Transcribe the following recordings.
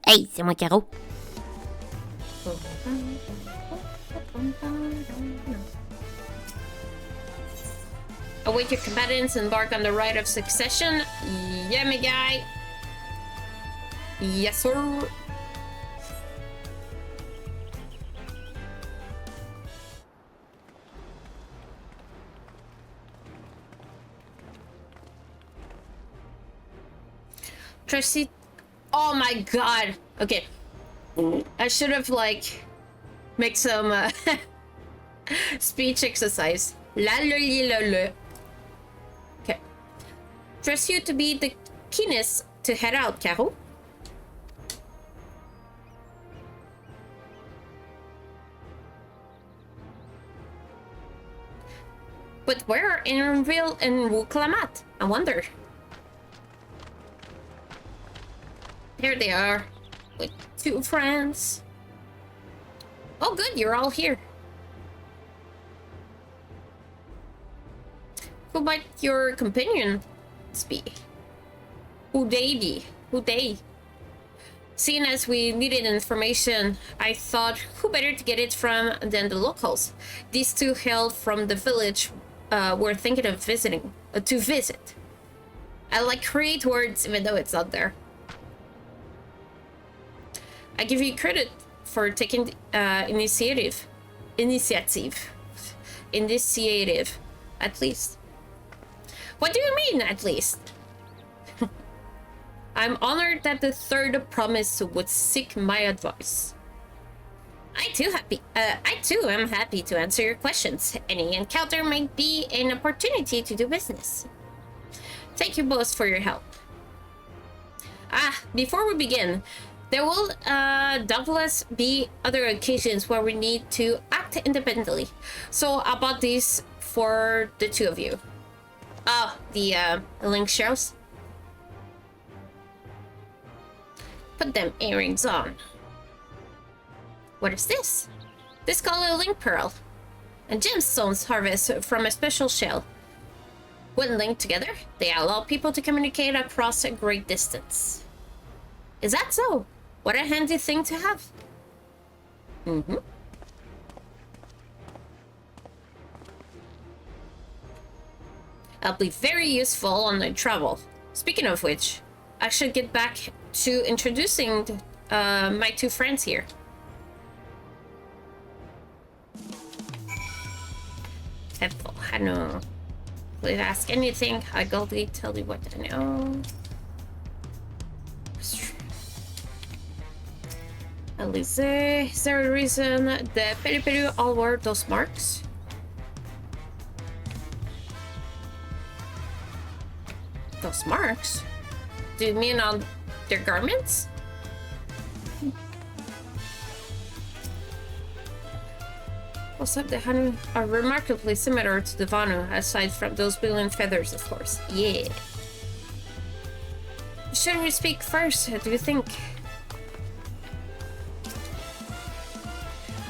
Hey, c'est moi Caro. Await your combatants and embark on the rite of succession. Yeah, my guy. Yes, sir. Tracy. Oh my god. Okay. I should have, like, make some speech exercise. La la la la. Okay. Trust you to be the keenest to head out, Caro. But where are Inverville and Wuklamat? I wonder. There they are, with two friends. Oh good, you're all here. Who might your companions be? Who they? Seeing as we needed information, I thought who better to get it from than the locals. These two hailed from the village we're thinking of visiting, to visit. I like create words even though it's not there. I give you credit for taking initiative, at least. What do you mean, at least? I'm honored that the third promise would seek my advice. I too am happy to answer your questions. Any encounter might be an opportunity to do business. Thank you both for your help. Before we begin, there will doubtless be other occasions where we need to act independently. So I bought these for the two of you. The link shells. Put them earrings on. What is this? This is called a link pearl. And gemstones harvested from a special shell. When linked together, they allow people to communicate across a great distance. Is that so? What a handy thing to have. I'll be very useful on my travel. Speaking of which, I should get back to introducing my two friends here. Helpful, I know. Please ask anything, I'll gladly tell you what I know. Alize, is there a reason the Pelupelu all wore those marks? Those marks? Do you mean on their garments? What's up, the Hanu are remarkably similar to the Vanu, aside from those billion feathers, of course. Yeah. Should we speak first, do you think?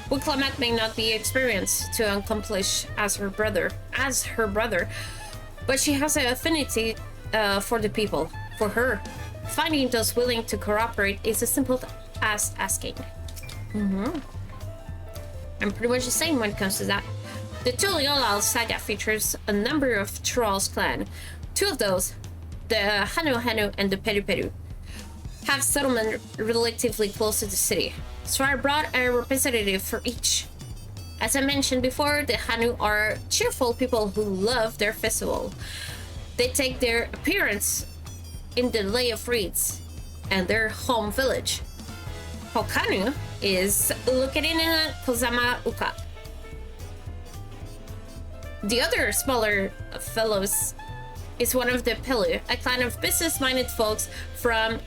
Wuklamat may not be experienced to accomplish as her brother, but she has an affinity for the people. For her, finding those willing to cooperate is as simple as asking. I'm pretty much the same when it comes to that. The Tuliolal saga features a number of Trolls clan. Two of those, the Hanu and the Pelupelu, have settlement relatively close to the city, so I brought a representative for each. As I mentioned before, the Hanu are cheerful people who love their festival. They take their appearance in the Lay of Reeds and their home village. Hokanu is located in Kozama Uka. The other smaller fellows is one of the Pelu, a clan of business-minded folks from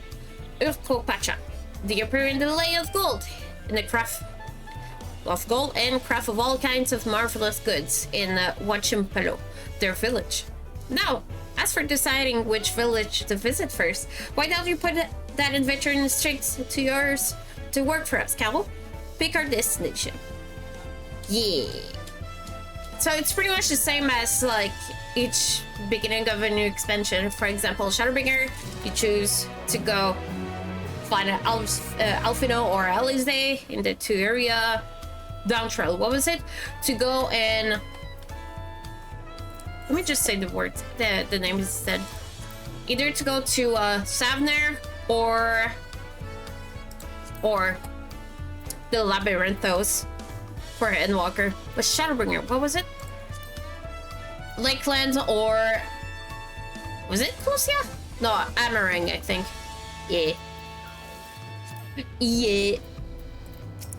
Urkopacha. They appear in the Lay of Gold, in the craft of gold and craft of all kinds of marvelous goods in Wachimpelo, their village. Now, as for deciding which village to visit first, why don't you put that adventure straight to yours to work for us, Cowell? Pick our destination. Yeah. So it's pretty much the same as like each beginning of a new expansion. For example, Shadowbringer, you choose to go find Alfino or Alizé in the 2 area DAWNTRAIL. What was it? To go and let me just say the words. The name is said. Either to go to Savner or the Labyrinthos for Endwalker. But Shadowbringer, what was it? Lakeland or was it Lucia? No, Amarang, I think. Yeah. Yeah.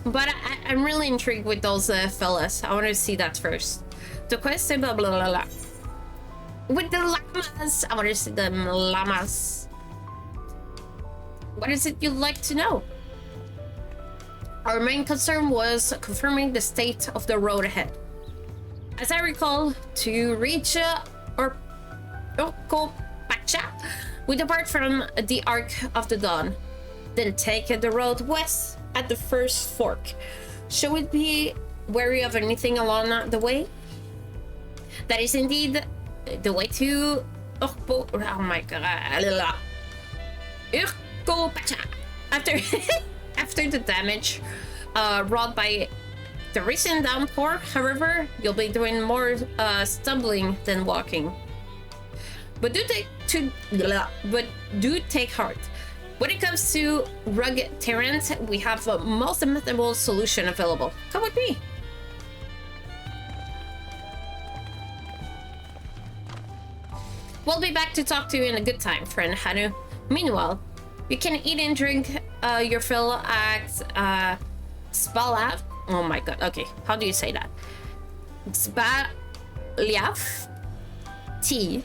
But I'm really intrigued with those fellas. I want to see that first. The quest, blah blah blah blah. With the llamas, I want to see the llamas. What is it you'd like to know? Our main concern was confirming the state of the road ahead. As I recall, to reach Urkopacha, we depart from the Arc of the Dawn, then take the road west at the first fork. Should we be wary of anything along the way? That is indeed the way to oh my god, Urkopacha. After the damage wrought by the recent downpour, however, you'll be doing more stumbling than walking. But do take heart. When it comes to rugged terrains, we have the most amenable solution available. Come with me. We'll be back to talk to you in a good time, friend Hanu. Meanwhile, you can eat and drink your fill at Spalav. Oh my god, okay, how do you say that? Spaliaf tea.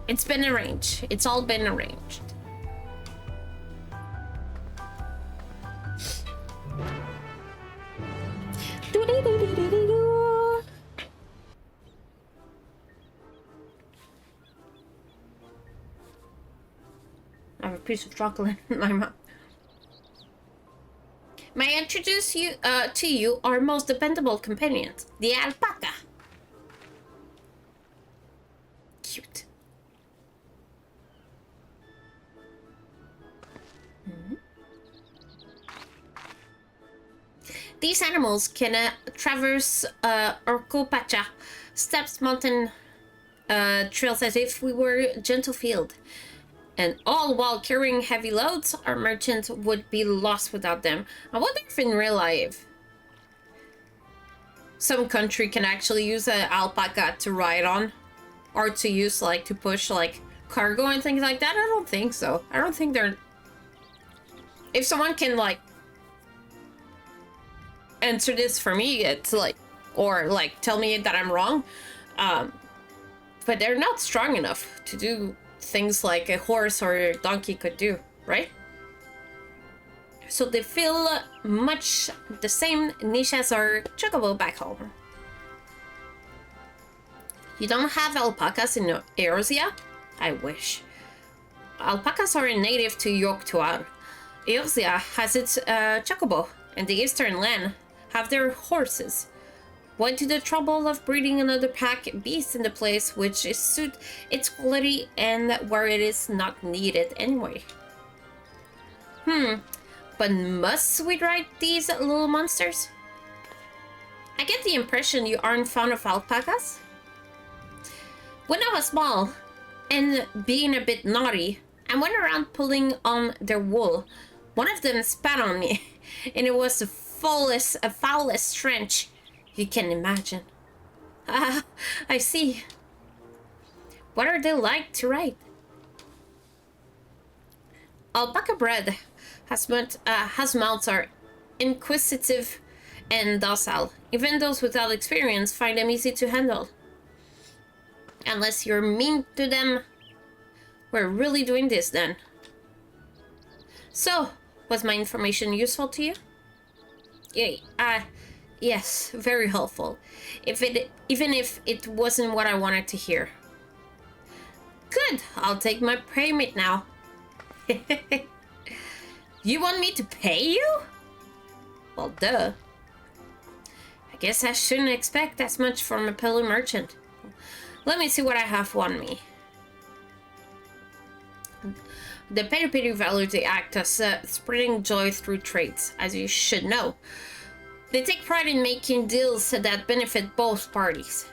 It's been arranged. It's all been arranged. I have a piece of chocolate in my mouth. May I introduce you to you our most dependable companions, the alpaca. Cute. These animals can traverse Urkopacha steps, mountain trails as if we were gentle field. And all while carrying heavy loads, our merchants would be lost without them. I wonder if in real life some country can actually use an alpaca to ride on, or to use like to push like cargo and things like that. I don't think so. I don't think they're. If someone can like answer this for me, it's like, or like tell me that I'm wrong, but they're not strong enough to do things like a horse or a donkey could do, right? So they feel much the same niche as our chocobo back home. You don't have alpacas in Eorzea? I wish. Alpacas are native to Yoktuar. Eorzea has its chocobo, and the eastern land have their horses. Why do the trouble of breeding another pack beast in the place which is suit its quality and where it is not needed anyway? But must we ride these little monsters? I get the impression you aren't fond of alpacas. When I was small and being a bit naughty, I went around pulling on their wool. One of them spat on me, and it was the foulest stench you can imagine. Ah, I see. What are they like to ride? Alpaca bred mounts are inquisitive and docile. Even those without experience find them easy to handle. Unless you're mean to them, we're really doing this then. So, was my information useful to you? Yay, yes, very helpful. Even if it wasn't what I wanted to hear. Good, I'll take my payment now. You want me to pay you? Well, duh. I guess I shouldn't expect as much from a Pelupelu merchant. Let me see what I have on me. The Pelupelu value they act as spreading joy through trades, as you should know. They take pride in making deals that benefit both parties.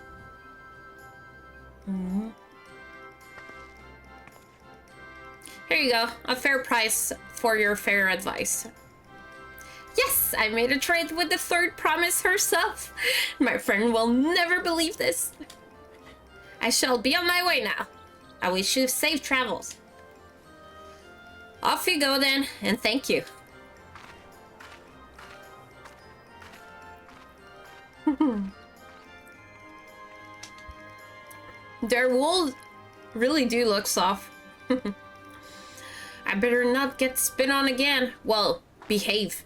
Here you go, a fair price for your fair advice. Yes, I made a trade with the third promise herself. My friend will never believe this. I shall be on my way now. I wish you safe travels. Off you go then, and thank you. Their wool really do look soft. I better not get spit on again. Well, behave.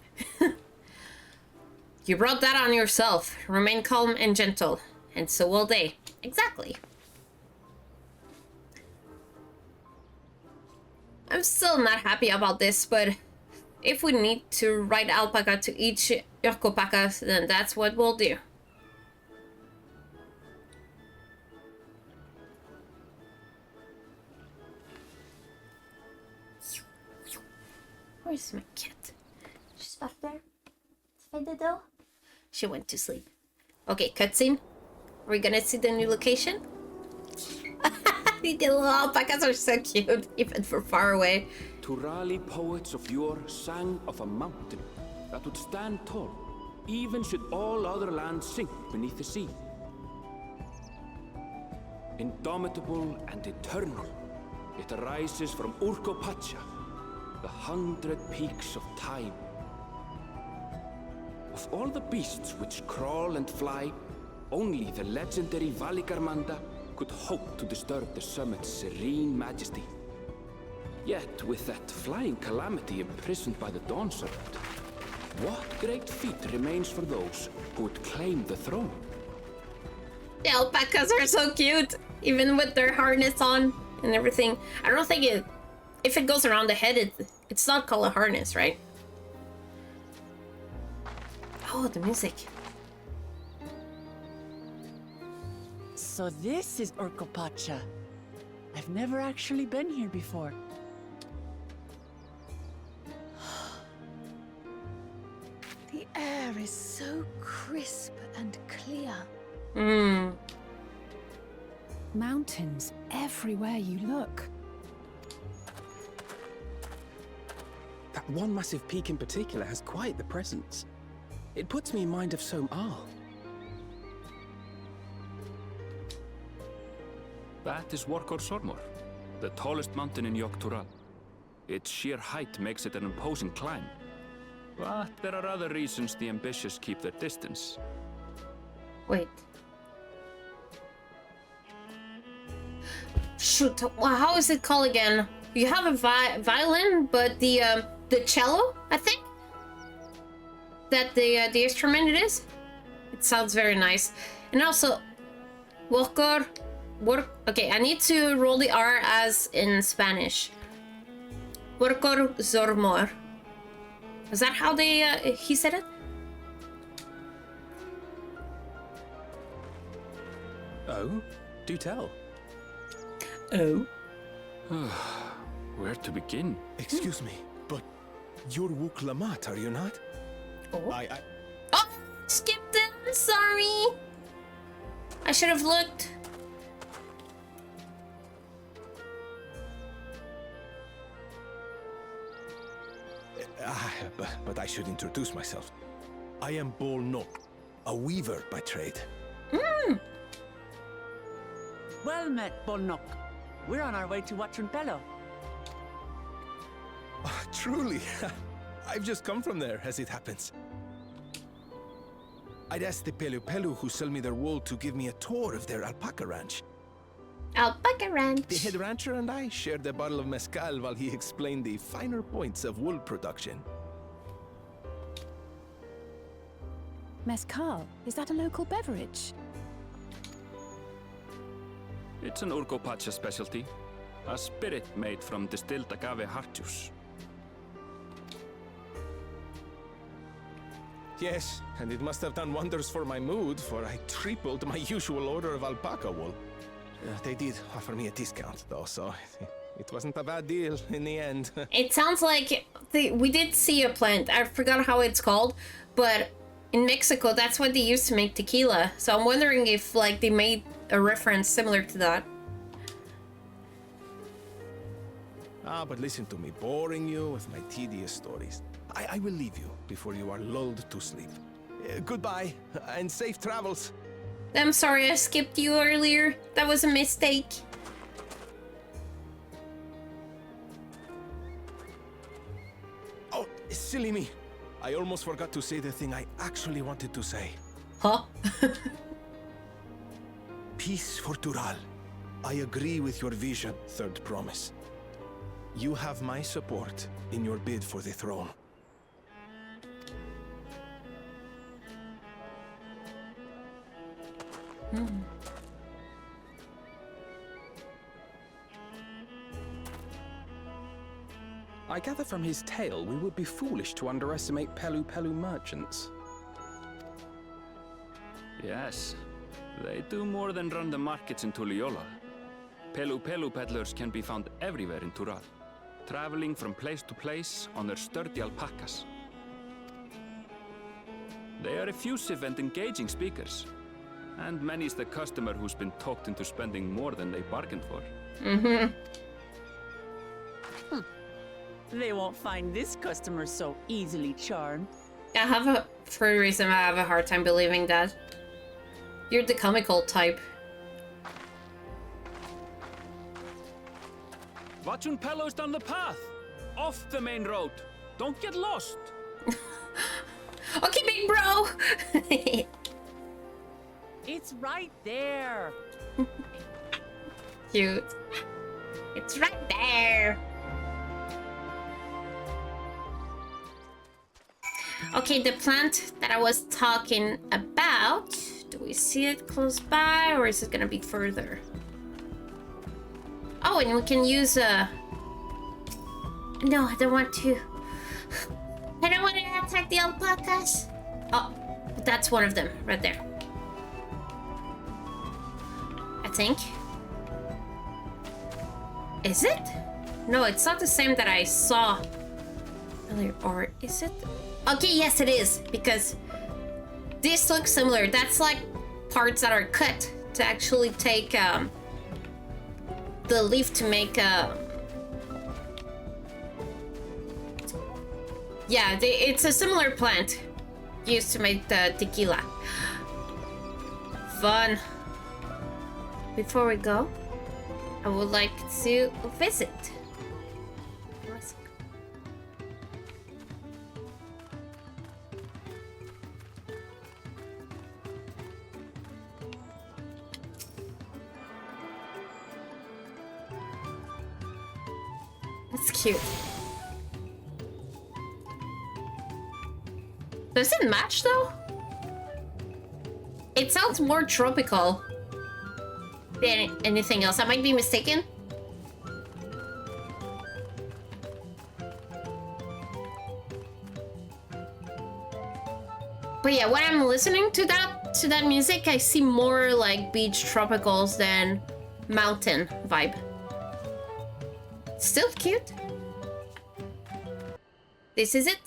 You brought that on yourself. Remain calm and gentle, and so will they. Exactly. I'm still not happy about this, but if we need to ride alpaca to each Urkopaka, then that's what we'll do. Where's my cat? She's back there. She went to sleep. Okay, cutscene. Are we gonna see the new location? The little alpacas are so cute, even from far away. Turali poets of yore sang of a mountain that would stand tall, even should all other lands sink beneath the sea. Indomitable and eternal, it arises from Urkopacha, the 100 peaks of time. Of all the beasts which crawl and fly, only the legendary Valigarmanda could hope to disturb the summit's serene majesty. Yet, with that flying calamity imprisoned by the Dawn Serpent, what great feat remains for those who would claim the throne? The alpacas are so cute, even with their harness on and everything. I don't think if it goes around the head, it's not called a harness, right? Oh, the music. So this is Urkopacha. I've never actually been here before. The air is so crisp and clear. Mountains everywhere you look. That one massive peak in particular has quite the presence. It puts me in mind of Som-Al. That is Workor Sormor, the tallest mountain in Yogg-Tural. Its sheer height makes it an imposing climb. But there are other reasons the ambitious keep their distance. Wait. Shoot, well, how is it called again? You have a violin, but the cello, I think? That the instrument it is? It sounds very nice. And also, okay, I need to roll the R as in Spanish. Workor Sormor. Is that how he said it? Oh, do tell. Oh. Where to begin? Excuse me, but you're Wuk Lamat, are you not? Oh. Oh, skipped it. I'm sorry. I should have looked. But I should introduce myself. I am Bol Nok, a weaver by trade. Well met, Bolnok. We're on our way to Pelupelu. Oh, truly, I've just come from there, as it happens. I'd asked the Pelupelu who sell me their wool to give me a tour of their alpaca ranch. Alpaca ranch. The head rancher and I shared a bottle of mezcal while he explained the finer points of wool production. Mezcal? Is that a local beverage? It's an Urkopacha specialty. A spirit made from distilled agave heart juice. Yes, and it must have done wonders for my mood, for I tripled my usual order of alpaca wool. They did offer me a discount, though, so It wasn't a bad deal in the end. It sounds like we did see a plant. I forgot how it's called, but in Mexico, that's what they used to make tequila. So I'm wondering if like they made a reference similar to that. But listen to me, boring you with my tedious stories. I will leave you before you are lulled to sleep. Goodbye, and safe travels. I'm sorry I skipped you earlier. That was a mistake. Oh, silly me. I almost forgot to say the thing I actually wanted to say. Huh? Peace for Tural. I agree with your vision, Third Promise. You have my support in your bid for the throne. I gather from his tale we would be foolish to underestimate Pelupelu merchants. Yes, they do more than run the markets in Tuliola. Pelupelu peddlers can be found everywhere in Tural, traveling from place to place on their sturdy alpacas. They are effusive and engaging speakers, and many's the customer who's been talked into spending more than they bargained for. They won't find this customer so easily charmed. For a reason, I have a hard time believing that. You're the comical type. Watchun Pelo's down the path! Off the main road! Don't get lost! Okay, big bro! It's right there. Cute. It's right there! Okay, the plant that I was talking about, do we see it close by or is it gonna be further? Oh, and we can use a... No, I don't want to. I don't want to attack the alpacas. Oh, that's one of them right there. I think. Is it? No, it's not the same that I saw earlier. Or is it? Okay, yes it is, because this looks similar. That's like parts that are cut to actually take the leaf to make yeah, it's a similar plant used to make the tequila. Fun. Before we go, I would like to visit. That's cute. Does it match though? It sounds more tropical than anything else. I might be mistaken. But yeah, when I'm listening to that music, I see more like beach tropicals than mountain vibe. Still cute. This is it.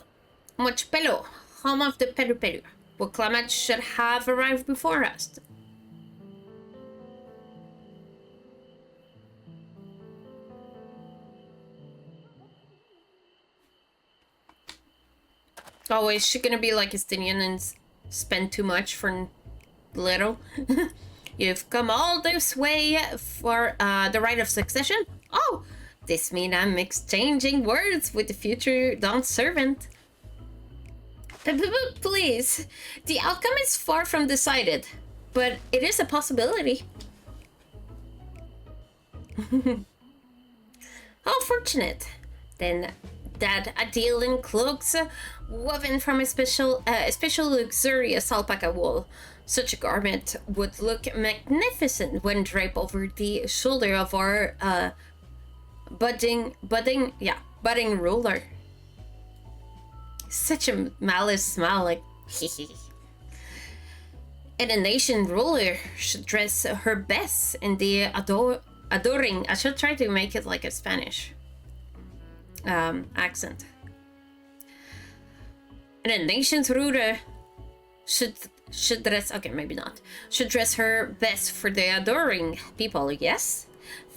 Mochpelo, home of the Pelupelu. What climate should have arrived before us? Oh, is she gonna be like Estinian and spend too much for little? You've come all this way for the right of succession? Oh, this means I'm exchanging words with the future Dawn servant. Please, the outcome is far from decided, but it is a possibility. How fortunate. Then that a deal in cloaks woven from a special luxurious alpaca wool. Such a garment would look magnificent when draped over the shoulder of our budding ruler. Such a malice smile, like and a nation ruler should dress her best in the Adoring. I should try to make it like a Spanish accent. And then Nations Rude should dress, okay, maybe not. Should dress her best for the adoring people, yes?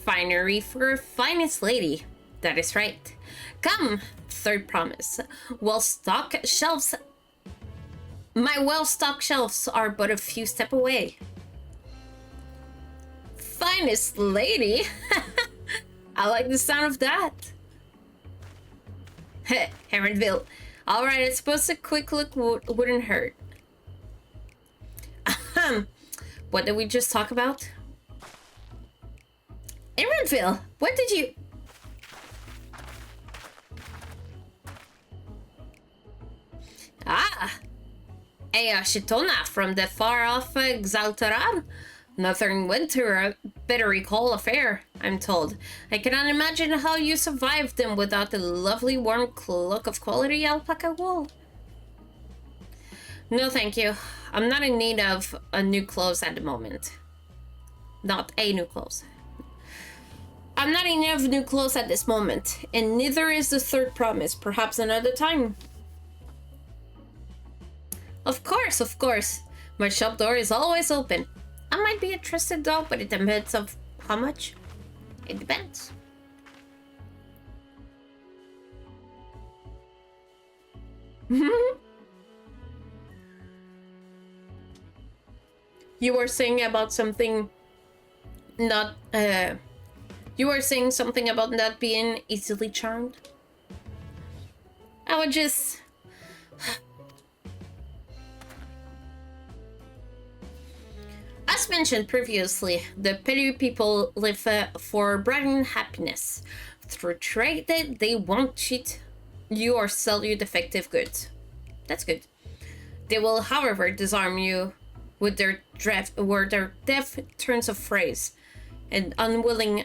Finery for finest lady. That is right. Come, third promise. Well-stocked shelves. My well-stocked shelves are but a few steps away. Finest lady? I like the sound of that. Herondville. Alright, I suppose a quick look wouldn't hurt. What did we just talk about? Herondville, what did you... Ah! A Shitona from the far-off Xaltaran. Northern winter, a better recall affair, I'm told. I cannot imagine how you survived them without the lovely warm cloak of quality alpaca wool. No, thank you. I'm not in need of a new clothes at the moment. Not a new clothes. I'm not in need of new clothes at this moment, and neither is the third promise. Perhaps another time. Of course, of course. My shop door is always open. I might be interested though, but it depends of how much. It depends. You were saying about something not you were saying something about not being easily charmed. I would just as mentioned previously, the Pelupelu people live for bread and happiness. Through trade, they won't cheat you or sell you defective goods. That's good. They will, however, disarm you with their deft turns of phrase. An unwilling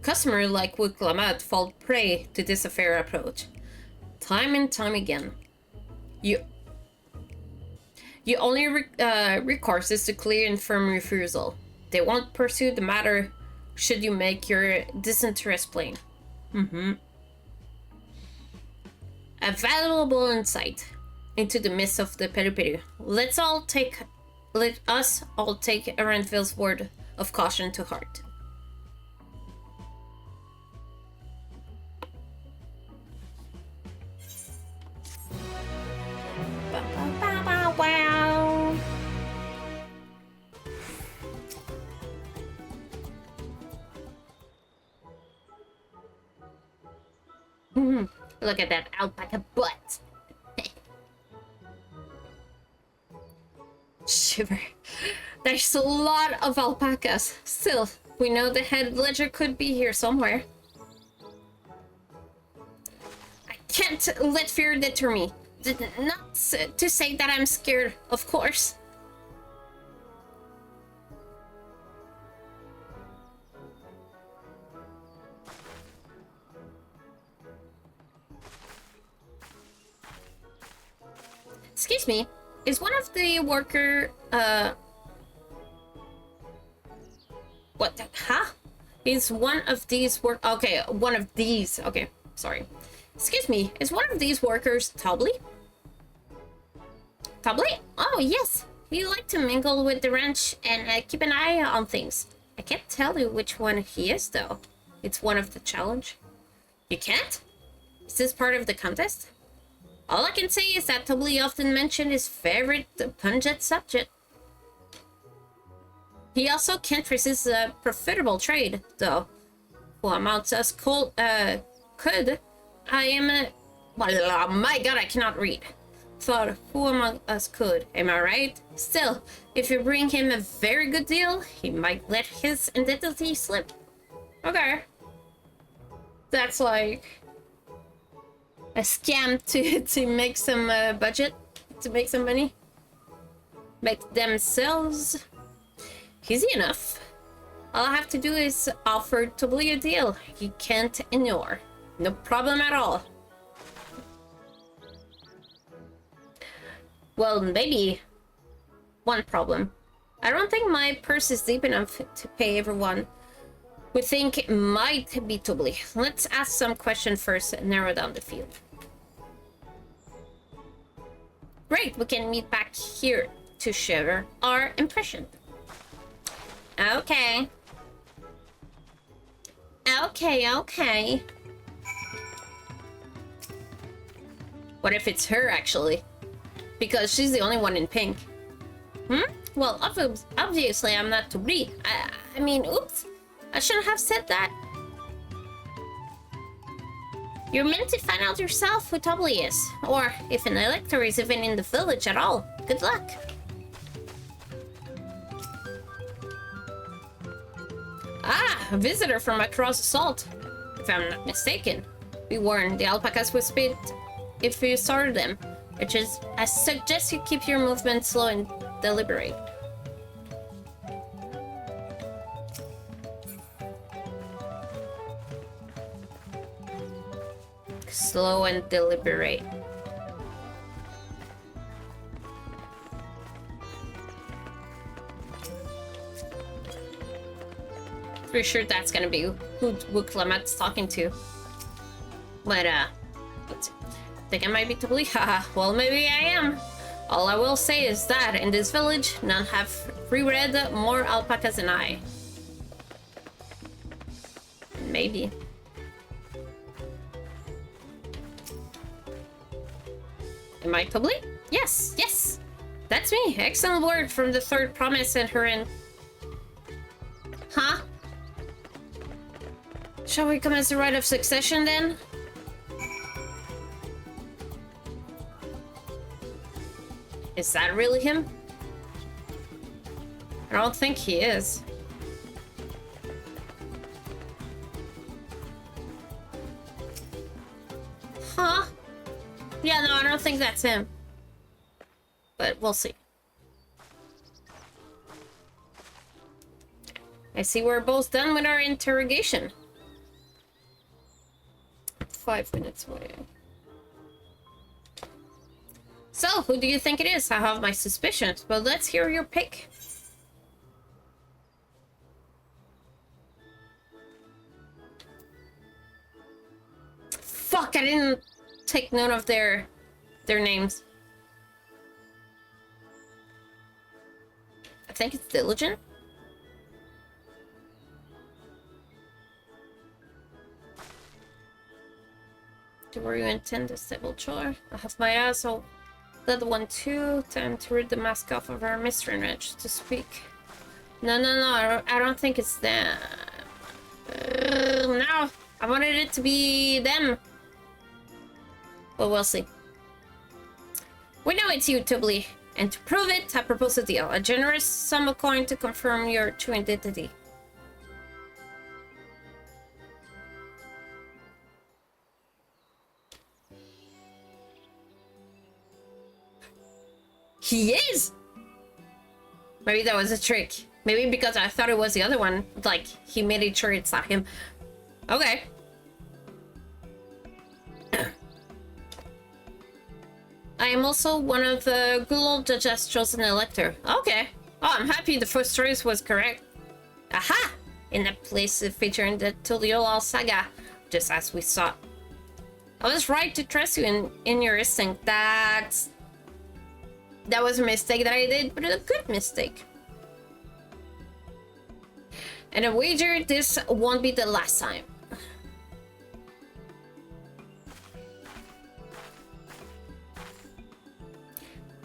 customer like Wuklamat fall prey to this affair approach. Time and time again. Your only recourse is to clear and firm refusal. They won't pursue the matter should you make your disinterest plain. A valuable insight into the midst of the Pelupelu. Let us all take Herondville's word of caution to heart. Wow. Look at that alpaca butt. Shiver. There's a lot of alpacas. Still, we know the head ledger could be here somewhere. I can't let fear deter me. Not to say that I'm scared, of course. Excuse me, is one of the worker, what the, huh? Is one of these okay, one of these, okay, sorry. Excuse me, is one of these workers Tobly? Tobly? Oh, yes. He likes to mingle with the ranch and keep an eye on things. I can't tell you which one he is, though. It's one of the challenge. You can't? Is this part of the contest? All I can say is that Tobly often mentioned his favorite pungent subject. He also can't resist a profitable trade, though. Who amounts as cold, could. I am a... Oh my god, I cannot read. Thought, who among us could? Am I right? Still, if you bring him a very good deal, he might let his identity slip. Okay. That's like... a scam to make some budget, to make some money. Make themselves easy enough. All I have to do is offer Tobly a deal he can't ignore. No problem at all. Well, maybe one problem. I don't think my purse is deep enough to pay everyone we think it might be Tubli. Let's ask some questions first and narrow down the field. Great, we can meet back here to share our impression. Okay. Okay. What if it's her, actually? Because she's the only one in pink. Well, obviously I'm not Tubli. I mean, oops. I shouldn't have said that. You're meant to find out yourself who Tubli is. Or if an elector is even in the village at all. Good luck. Ah, a visitor from across the salt. If I'm not mistaken. Be warned, the alpacas will spit if you startle them. I suggest you keep your movement slow and deliberate. Slow and deliberate. Pretty sure that's gonna be who Clement's talking to. But let's see. Think I might be Tubli? Haha, well maybe I am. All I will say is that in this village, none have reread more alpacas than I. Maybe. Am I Tubli? Yes! That's me. Excellent word from the third promise and her in. Huh? Shall we commence the rite of succession then? Is that really him? I don't think he is. Huh? Yeah, no, I don't think that's him. But we'll see. I see we're both done with our interrogation. 5 minutes away. So, who do you think it is? I have my suspicions, but let's hear your pick. Fuck, I didn't take note of their names. I think it's Diligent. Do you intend a stable chore? I have my ass all that one too. Time to rid the mask off of our mystery wrench to speak. No, I don't think it's them. No, I wanted it to be them. But we'll see. We know it's you, Tubli. And to prove it, I propose a deal. A generous sum of coin to confirm your true identity. He is! Maybe that was a trick. Maybe because I thought it was the other one. Like, he made it sure it's not him. Okay. I am also one of the good old judges chosen elector. Okay. Oh, I'm happy the first choice was correct. Aha! In the place featured in the Tuliolal saga, just as we saw. I was right to trust you in your instinct. That was a mistake that I did, but a good mistake. And I wager this won't be the last time.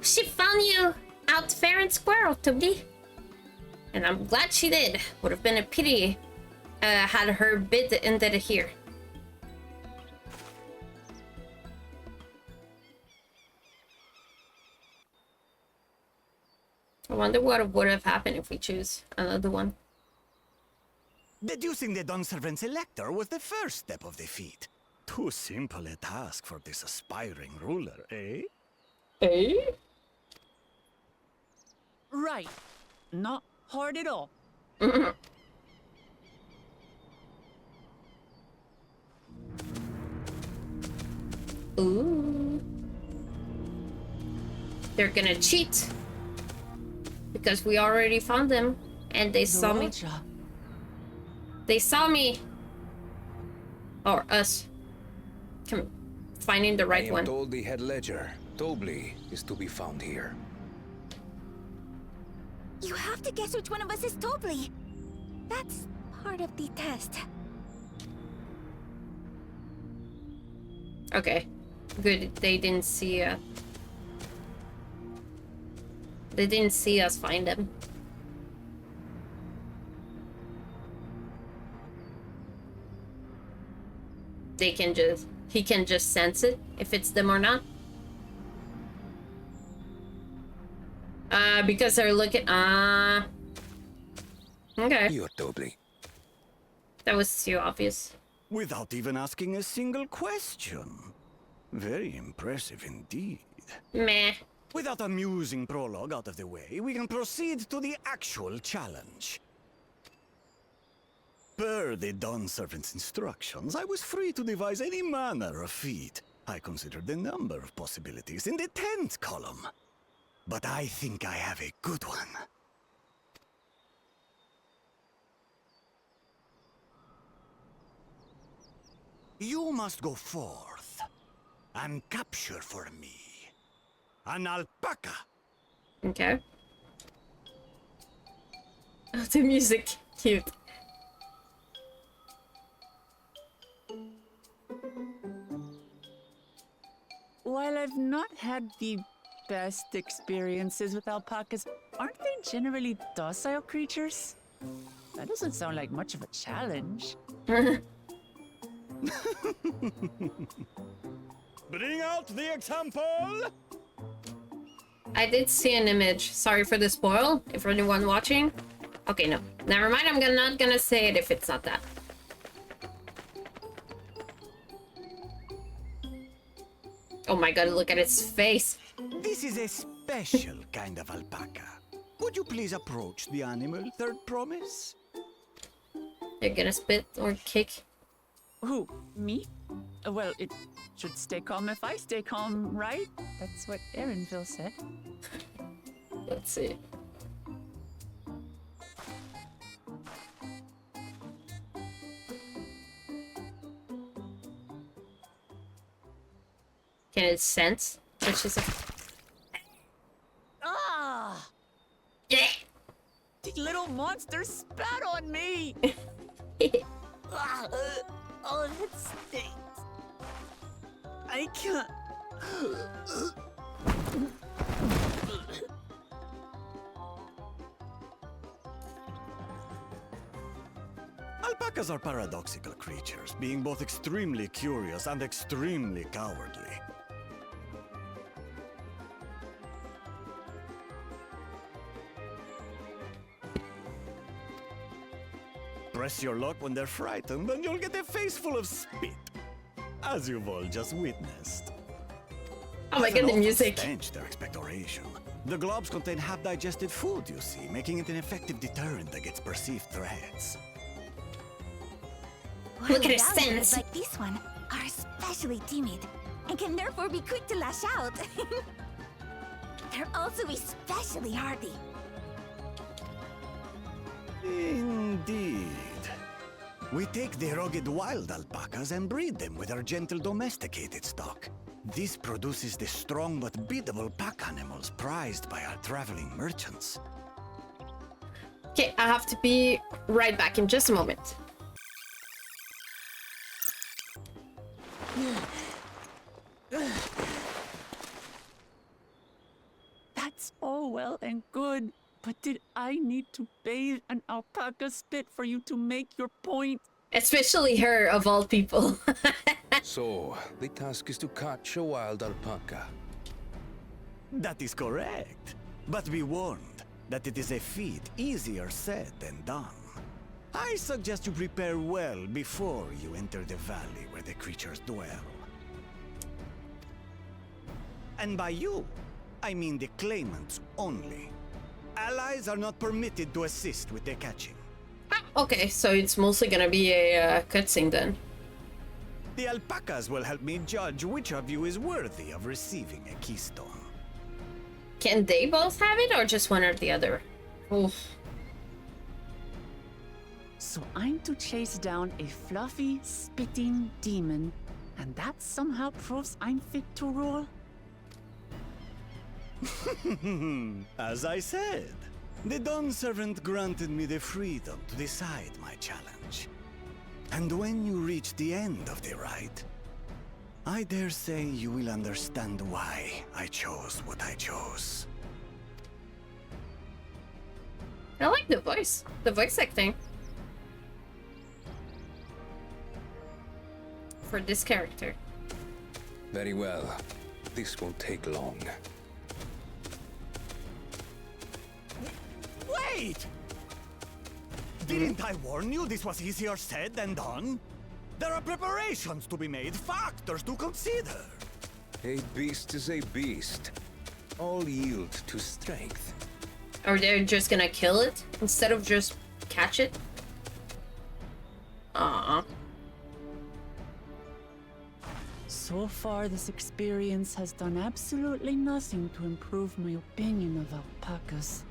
She found you out fair and square, Tubli. And I'm glad she did. Would have been a pity had her bid ended here. I wonder what would have happened if we choose another one. Deducing the Dunservant's elector was the first step of the feat. Too simple a task for this aspiring ruler, eh? Eh? Right. Not hard at all. Ooh. They're gonna cheat. Because we already found them. And they saw me. Roja. They saw me. Or us. Come on. Finding the I right am one. told the head ledger, Tobli, is to be found here. You have to guess which one of us is Tobli. That's part of the test. Okay. Good. They didn't see They didn't see us find them. He can just sense it if it's them or not. Because they're looking. Okay. You're Tobli. That was too obvious. Without even asking a single question. Very impressive indeed. Meh. With that amusing prologue out of the way, we can proceed to the actual challenge. Per the Dawn Servant's instructions, I was free to devise any manner of feat. I considered a number of possibilities in the 10th column. But I think I have a good one. You must go forth and capture for me an alpaca. Okay. Oh, the music. Cute. While I've not had the best experiences with alpacas, aren't they generally docile creatures? That doesn't sound like much of a challenge. Bring out the example! I did see an image. Sorry for the spoil, if anyone watching. Okay, no. Never mind, I'm not gonna say it if it's not that. Oh my god, look at its face. This is a special kind of alpaca. Would you please approach the animal, Third Promise? You're gonna spit or kick. Who? Me? Well, it should stay calm if I stay calm, right? That's what Erinville said. Let's see. Can it sense? Which is a... Ah! Yeah! The little monster spat on me! Ah, oh, that stinks. I can't. Alpacas are paradoxical creatures, being both extremely curious and extremely cowardly. Press your luck when they're frightened, and you'll get a face full of spit, as you've all just witnessed. Oh my As an god, the awful music. stench their expectoration. The globs contain half-digested food, you see, making it an effective deterrent against perceived threats. Look at his Wild animals sense. like this one are especially timid and can therefore be quick to lash out. They're also especially hardy. Indeed. We take the rugged wild alpacas and breed them with our gentle domesticated stock. This produces the strong but biddable pack animals prized by our traveling merchants. Okay, I have to be right back in just a moment. That's all well and good, but did I need to bathe an alpaca spit for you to make your point? Especially her, of all people. So, the task is to catch a wild alpaca. That is correct. But be warned that it is a feat easier said than done. I suggest you prepare well before you enter the valley where the creatures dwell. And by you, I mean the claimants only. Allies are not permitted to assist with their catching. Okay, so it's mostly gonna be a cutscene then. The alpacas will help me judge which of you is worthy of receiving a keystone. Can they both have it, or just one or the other? Oof. So I'm to chase down a fluffy, spitting demon, and that somehow proves I'm fit to rule? As I said, the Dawn Servant granted me the freedom to decide my challenge. And when you reach the end of the ride, I dare say you will understand why I chose what I chose. I like the voice acting for this character. Very well. This won't take long. Wait! Didn't I warn you this was easier said than done? There are preparations to be made, factors to consider. A beast is a beast. All yield to strength. Or they're just gonna kill it instead of just catch it? Aww. So far, this experience has done absolutely nothing to improve my opinion of alpacas.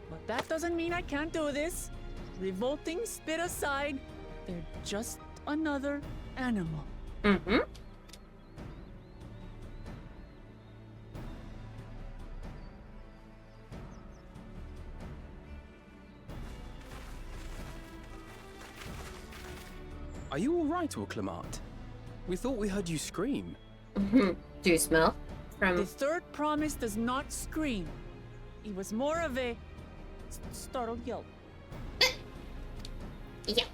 But that doesn't mean I can't do this. Revolting spit aside, they're just another animal. Mm-hmm. Are you all right, Orclamart? We thought we heard you scream. Mm-hmm. Do you smell? The From third promise does not scream. It was more of a startled yelp. yeah.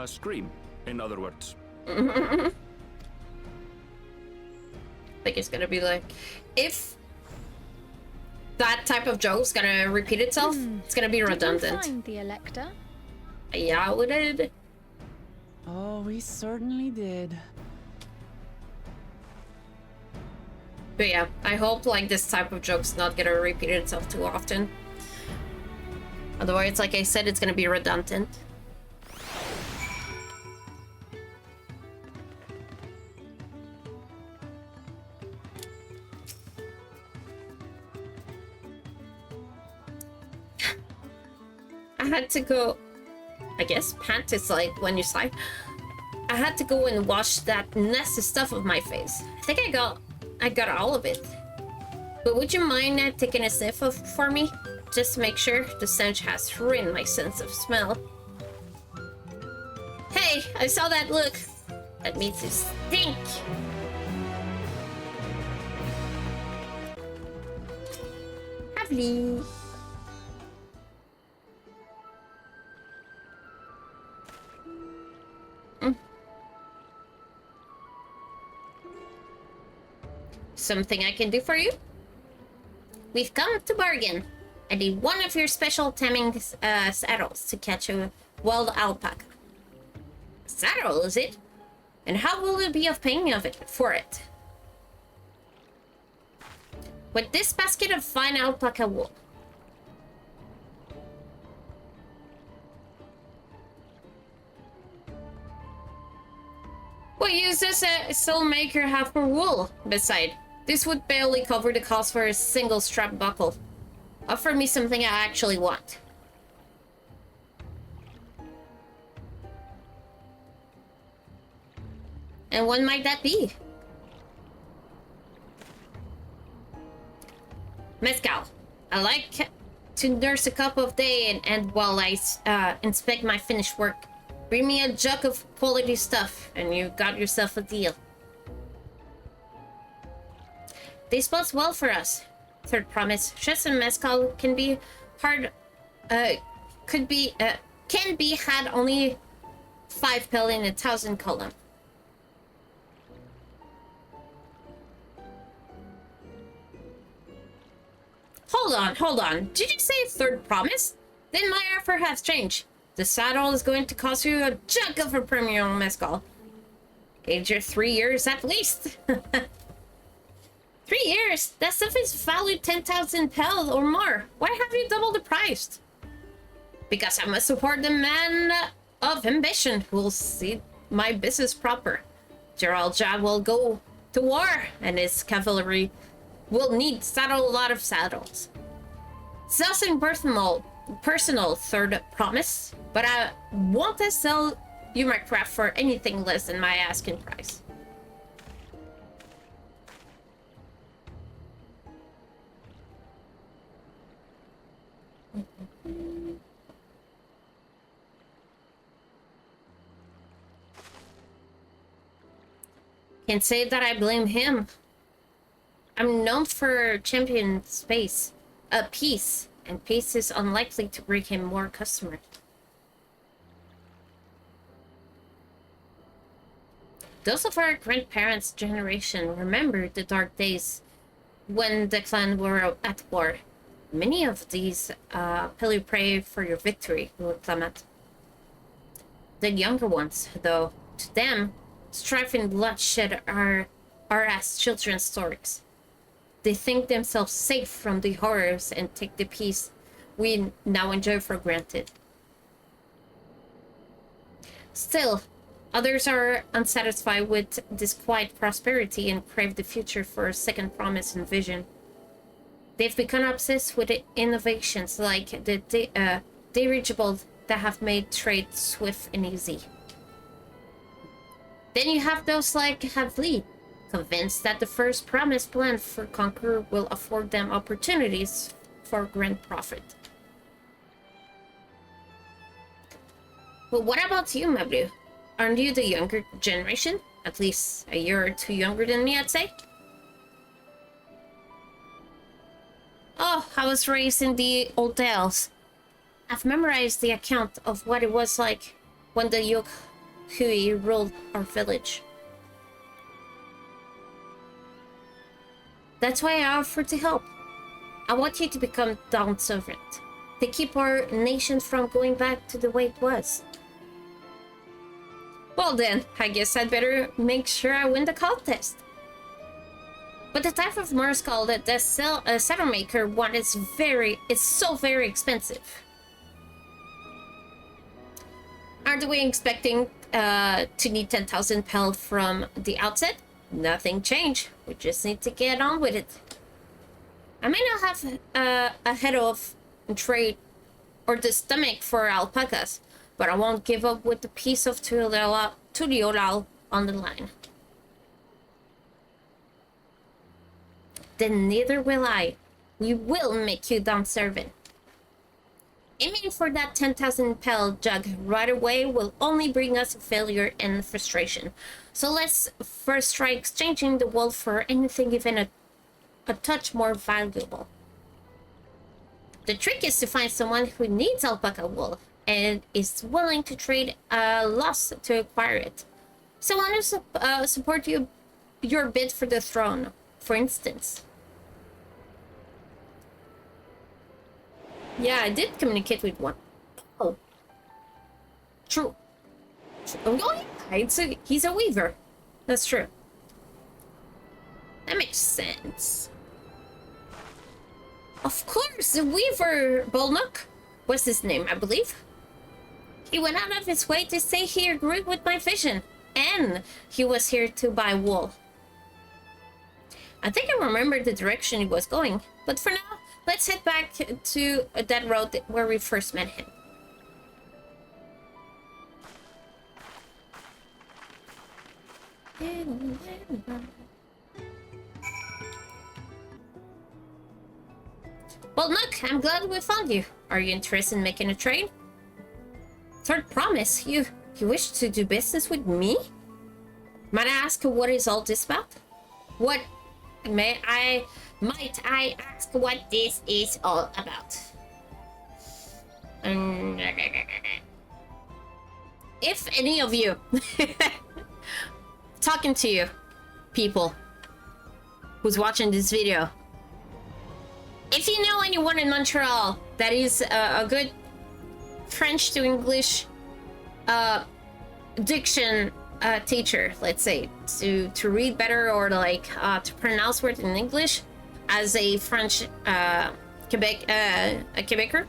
Scream, in other words. I think it's gonna be like, if that type of joke's gonna repeat itself, it's gonna be redundant. Did you find the Elector? Yeah, we did. Oh, we certainly did. But yeah, I hope like this type of joke's not gonna repeat itself too often. Otherwise, like I said, it's gonna be redundant. I had to go, I guess pant is like when you sigh. I had to go and wash that nasty stuff off my face. I think I got all of it. But would you mind taking a sniff of for me? Just to make sure the stench has ruined my sense of smell. Hey, I saw that look. That means you stink. Lovely. Something I can do for you? We've come to bargain. I need one of your special taming saddles to catch a wild alpaca. Saddle, is it? And how will it be of paying for it? With this basket of fine alpaca wool. What use does a soulmaker have for wool? Beside, this would barely cover the cost for a single strap buckle. Offer me something I actually want. And what might that be? Mezcal. I like to nurse a cup of day and while I inspect my finished work. Bring me a jug of quality stuff, and you got yourself a deal. They spots well for us. Third promise. Chess and mezcal can be hard. Can be had only 5 pel in 1,000 column. Hold on. Did you say third promise? Then my offer has changed. The saddle is going to cost you a jug of a premium mezcal. Age your 3 years at least. 3 years? That stuff is valued 10,000 pel or more. Why have you doubled the price? Because I must support the man of ambition who will see my business proper. Gerald Jab will go to war, and his cavalry will need a lot of saddles. It's also personal third promise, but I won't sell you my craft for anything less than my asking price. Can't say that I blame him. I'm known for champion peace, and peace is unlikely to bring him more customers. Those of our grandparents' generation remember the dark days when the clan were at war. Many of these Pelupelu pray for your victory, Lord Clement. The younger ones, though, to them, strife and bloodshed are as children's stories. They think themselves safe from the horrors and take the peace we now enjoy for granted. Still, others are unsatisfied with this quiet prosperity and crave the future for a second promise and vision. They've become obsessed with innovations like the dirigible that have made trade swift and easy. Then you have those like Havli, convinced that the first promise plan for Conqueror will afford them opportunities for grand profit. But what about you, Mablu? Aren't you the younger generation? At least a year or two younger than me, I'd say. Oh, I was raised in the old tales. I've memorized the account of what it was like when the Yuk Hui ruled our village. That's why I offered to help. I want you to become Dawn Servant, to keep our nation from going back to the way it was. Well then, I guess I'd better make sure I win the contest. But the type of Murskull that the saddle maker want is so very expensive. Aren't we expecting to need 10,000 pel from the outset? Nothing changed. We just need to get on with it. I may not have a head of trade or the stomach for alpacas, but I won't give up with the piece of Tuliolal on the line. Then neither will I. We will make you Dawn Servant. Aiming for that 10,000 pel jug right away will only bring us failure and frustration. So let's first try exchanging the wool for anything even a touch more valuable. The trick is to find someone who needs alpaca wool and is willing to trade a loss to acquire it. Someone who support your bid for the throne, for instance. Yeah, I did communicate with one. Oh. True. Oh, yeah, he's a weaver. That's true. That makes sense. Of course, the weaver Bolnock was his name, I believe. He went out of his way to say he agreed with my vision, and he was here to buy wool. I think I remember the direction he was going, but for now, let's head back to that road where we first met him. Well, look, I'm glad we found you. Are you interested in making a trade? Third promise, you wish to do business with me? Might I ask what is all this about? Might I ask what this is all about? If any of you talking to you people who's watching this video, if you know anyone in Montreal that is a good French to English diction teacher, let's say, to read better or like to pronounce words in English as a French Quebecer,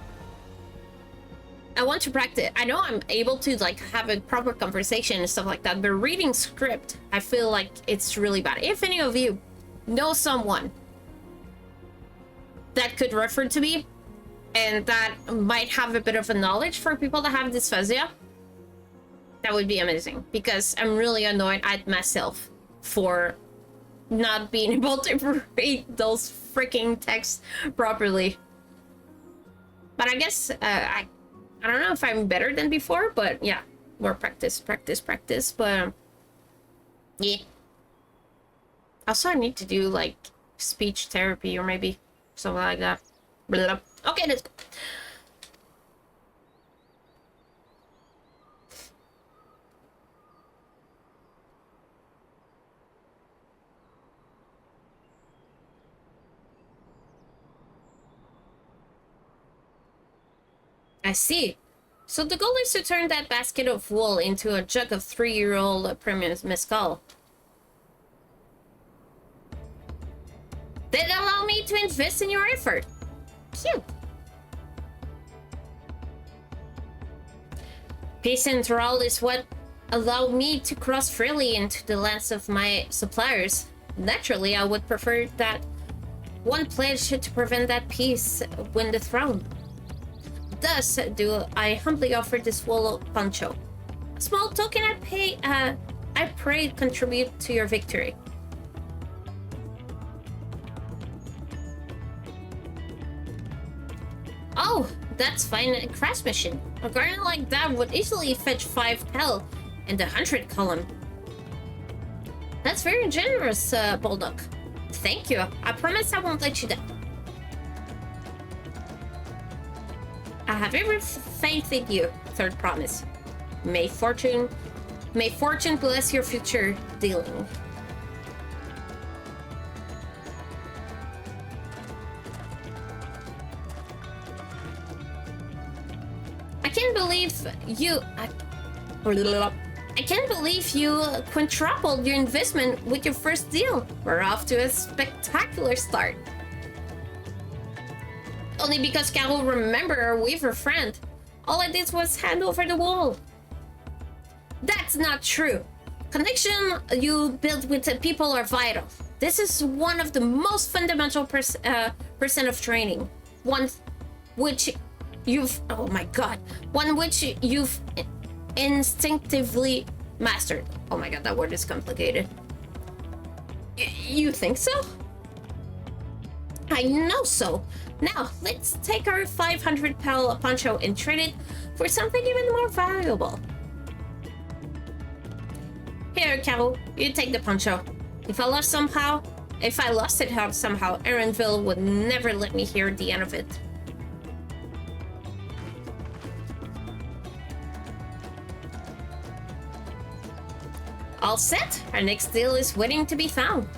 I want to practice. I know I'm able to like have a proper conversation and stuff like that, but reading script, I feel like it's really bad. If any of you know someone that could refer to me, and that might have a bit of a knowledge for people that have dysphasia, that would be amazing, because I'm really annoyed at myself for not being able to read those freaking texts properly. But I guess I don't know if I'm better than before, but yeah, more practice, but yeah. Also, I need to do like speech therapy or maybe something like that. Blah. Okay, let's go. I see. So the goal is to turn that basket of wool into a jug of 3-year-old premium mezcal. That allow me to invest in your effort. Cute. Peace and morale is what allowed me to cross freely into the lands of my suppliers. Naturally, I would prefer that one pledge to prevent that peace win the throne. Thus do I humbly offer this wool poncho. A small token I pray contribute to your victory. Oh, that's fine craftsmanship. A garden like that would easily fetch 5 pel in the 100 column. That's very generous, Bulldog. Thank you. I promise I won't let you down. I have every faith in you. Third promise. May fortune bless your future dealing. I can't believe you quintupled your investment with your first deal. We're off to a spectacular start. Only because Carol remembered our weaver friend. All I did was hand over the wool. That's not true. Connection you build with the people are vital. This is one of the most fundamental percent of training. One which you've instinctively mastered. Oh my god, that word is complicated. You think so? I know so. Now, let's take our 500 pel poncho and trade it for something even more valuable. Here, Carol, you take the poncho. If I lost it somehow, Aaronville would never let me hear the end of it. All set. Our next deal is waiting to be found.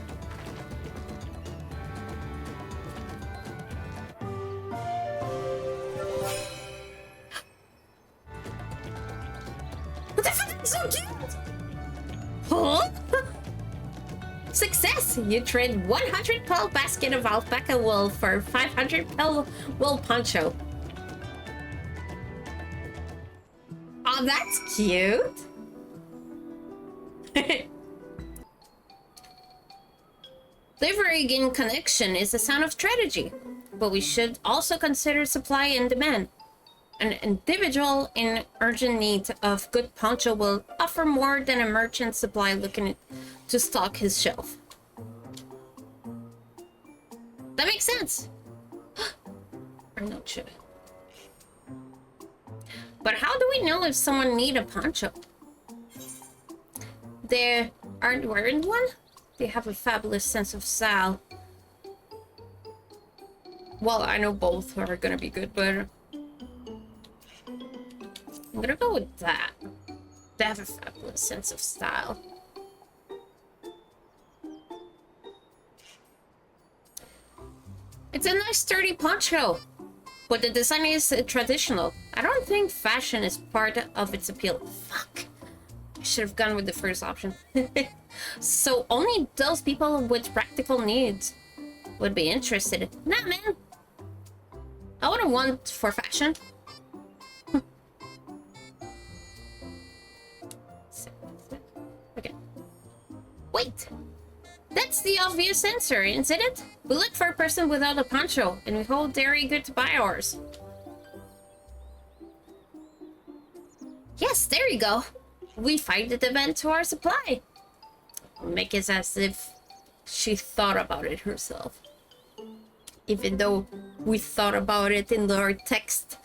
What the fuck is so cute? Huh? Success! You trade 100 pel basket of alpaca wool for 500 pel wool poncho. Oh, that's cute. Leveraging connection is a sound of strategy, but we should also consider supply and demand. An individual in urgent need of good poncho will offer more than a merchant supply looking to stock his shelf. That makes sense. I'm not sure. But how do we know if someone needs a poncho? They aren't wearing one? They have a fabulous sense of style. Well, I know both are gonna be good, but I'm gonna go with that. They have a fabulous sense of style. It's a nice sturdy poncho, but the design is traditional. I don't think fashion is part of its appeal. Fuck. I should have gone with the first option. So only those people with practical needs would be interested. Nah, man. I wouldn't want for fashion. Okay. Wait. That's the obvious answer, isn't it? We look for a person without a poncho, and we hope they're eager to buy ours. Yes, there you go. We find the demand to our supply. Make it as if she thought about it herself. Even though we thought about it in our text.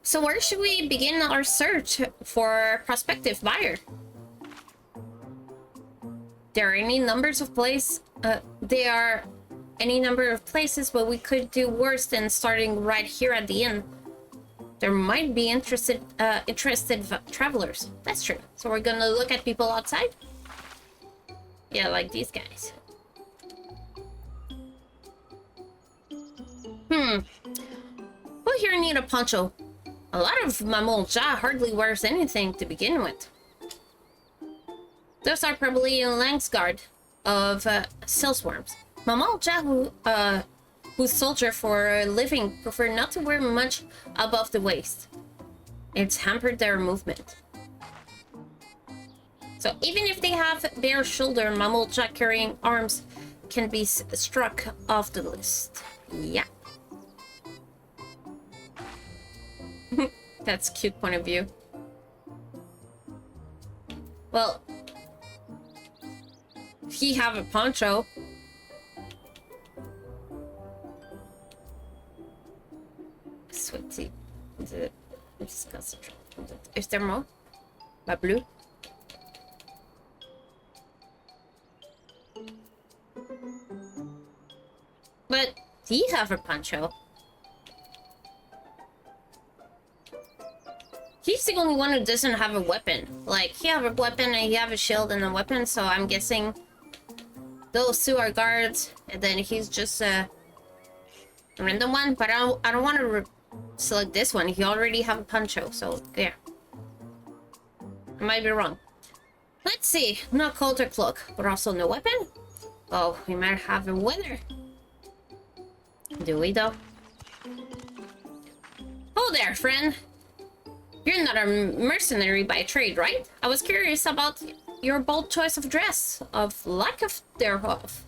So where should we begin our search for a prospective buyer? There are any numbers of places, but we could do worse than starting right here at the inn. There might be interested travelers. That's true. So we're gonna look at people outside? Yeah, like these guys. Who here need a poncho? A lot of Mamolja hardly wears anything to begin with. Those are probably in Langsguard of Silsworms. Mamolja who soldier for a living prefer not to wear much above the waist. It's hampered their movement. So even if they have bare shoulder, Mamolja carrying arms can be struck off the list. Yeah. That's a cute point of view. Well, he have a poncho. Sweetie. Let's concentrate. Is there more? La blue? But do you have a poncho? He's the only one who doesn't have a weapon. Like, he have a weapon and he have a shield and a weapon, so I'm guessing those two are guards, and then he's just a random one. But I don't want to select this one. He already have a poncho, so yeah. I might be wrong. Let's see. No coat or cloak, but also no weapon. Oh, we might have a weather. Do we though? Oh there, friend. You're not a mercenary by trade, right? I was curious about your bold choice of dress, of lack of thereof.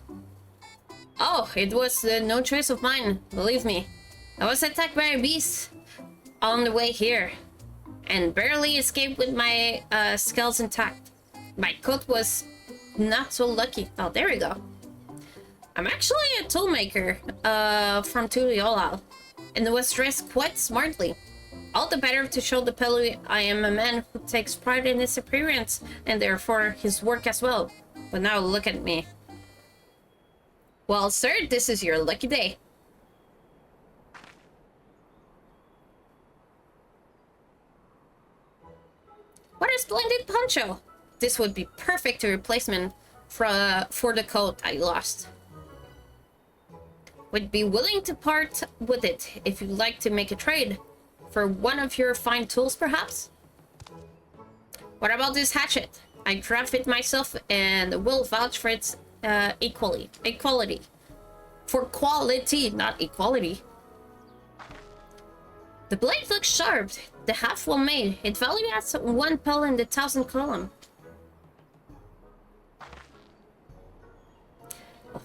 Oh, it was no choice of mine, believe me. I was attacked by a beast on the way here, and barely escaped with my scales intact. My coat was not so lucky. Oh, there we go. I'm actually a toolmaker from Tuliolal, and was dressed quite smartly. All the better to show the Pelu I am a man who takes pride in his appearance, and therefore his work as well. But now look at me. Well, sir, this is your lucky day. What a splendid poncho! This would be perfect replacement for the coat I lost. Would be willing to part with it if you'd like to make a trade. For one of your fine tools, perhaps? What about this hatchet? I craft it myself and will vouch for its equality. For quality, not equality. The blade looks sharp. The half well made. It valued at 1 pel in the 1,000 column.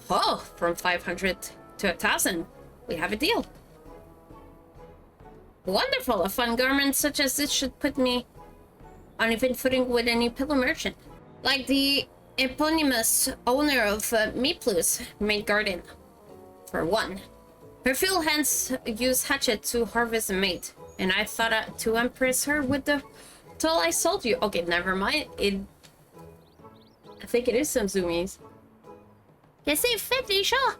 Oh, from 500 to 1,000. We have a deal. Wonderful! A fun garment such as this should put me on even footing with any pillow merchant. Like the eponymous owner of Miplus Maid Garden. For one. Her field hands use hatchet to harvest a mate, and I thought to impress her with the tool I sold you. Okay, never mind. I think it is some zoomies. Qu'est-ce que fait les chats?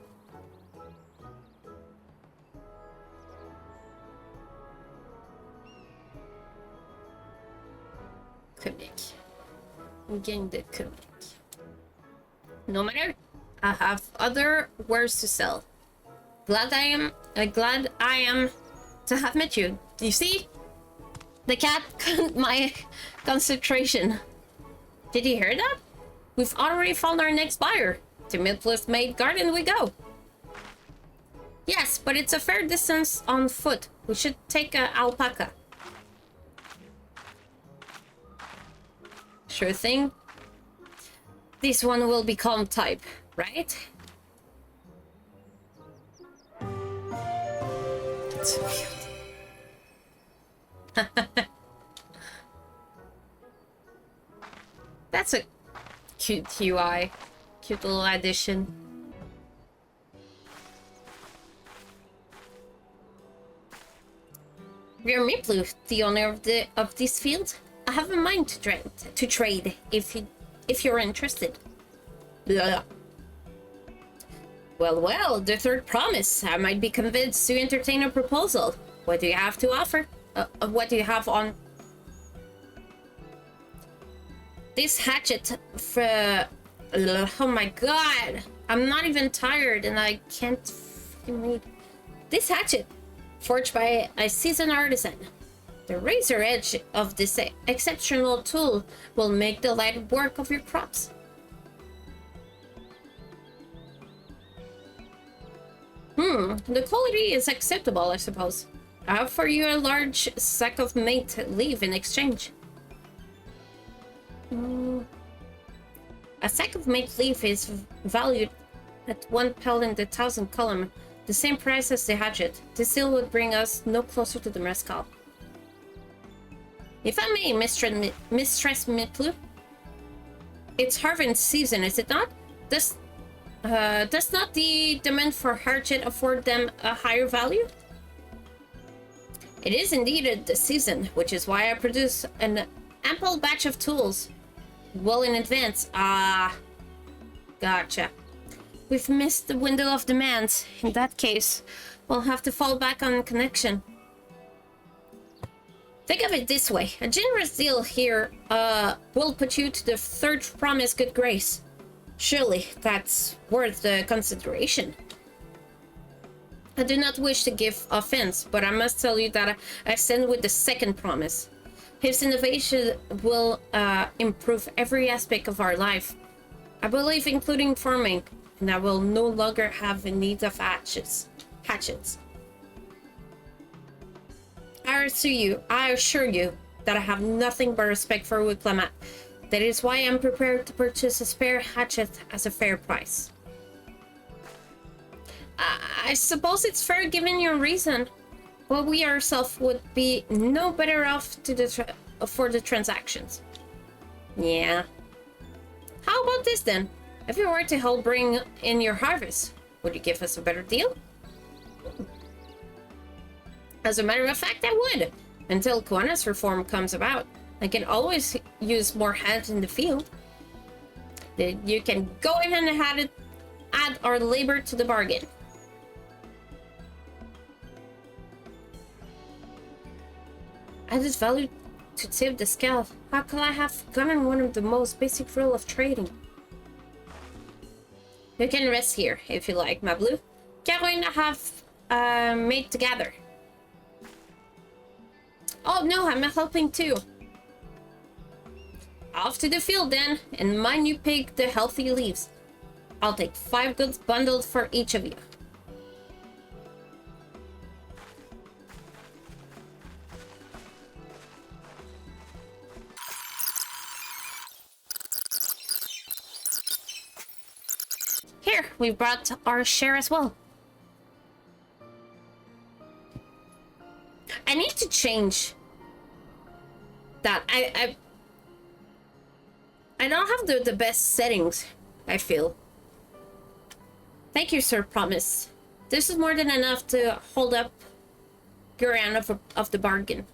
Comic. Gain the comic. No matter. I have other wares to sell. Glad I am to have met you. You see? The cat my concentration. Did you hear that? We've already found our next buyer. To Midless Maid Garden we go. Yes, but it's a fair distance on foot. We should take an alpaca. Sure thing. This one will be calm type, right? It's so cute. That's a cute UI. Cute little addition. We're Miplu, the owner of this field. I have a mind to trade if you're interested. Blah. Well, the third promise. I might be convinced to entertain a proposal. What do you have to offer? What do you have on? This hatchet for... Oh my god! I'm not even tired and I can't fucking read. This hatchet, forged by a seasoned artisan. The razor edge of this exceptional tool will make the light work of your crops. The quality is acceptable, I suppose. I have for you a large sack of mate leaf in exchange. A sack of mate leaf is valued at 1 pel in the 1,000 column, the same price as the hatchet. This deal would bring us no closer to the mescal. If I may, Mistress Miplu, it's harvest season, is it not? Does not the demand for hatchet afford them a higher value? It is indeed the season, which is why I produce an ample batch of tools well in advance. Ah, gotcha. We've missed the window of demand. In that case, we'll have to fall back on connection. Think of it this way. A generous deal here will put you to the third promise good grace. Surely that's worth the consideration. I do not wish to give offense, but I must tell you that I stand with the second promise. His innovation will improve every aspect of our life. I believe including farming, and I will no longer have a need of hatchets. I assure you that I have nothing but respect for Wicklamat. That is why I'm prepared to purchase a spare hatchet at a fair price. I suppose it's fair given your reason, but we ourselves would be no better off for the transactions. Yeah. How about this then? If you were to help bring in your harvest, would you give us a better deal? As a matter of fact, I would. Until Kuana's reform comes about, I can always use more hands in the field. You can go ahead and add our labor to the bargain. Added value to tip the scale. How could I have forgotten one of the most basic rules of trading? You can rest here if you like, my blue. Caro and I have made together. Oh no, I'm helping too. Off to the field then, and mind you pick the healthy leaves. I'll take 5 goods bundled for each of you. Here, we brought our share as well. I need to change that. I don't have the best settings, I feel. Thank you, Sir Promise. This is more than enough to hold up your end of the bargain.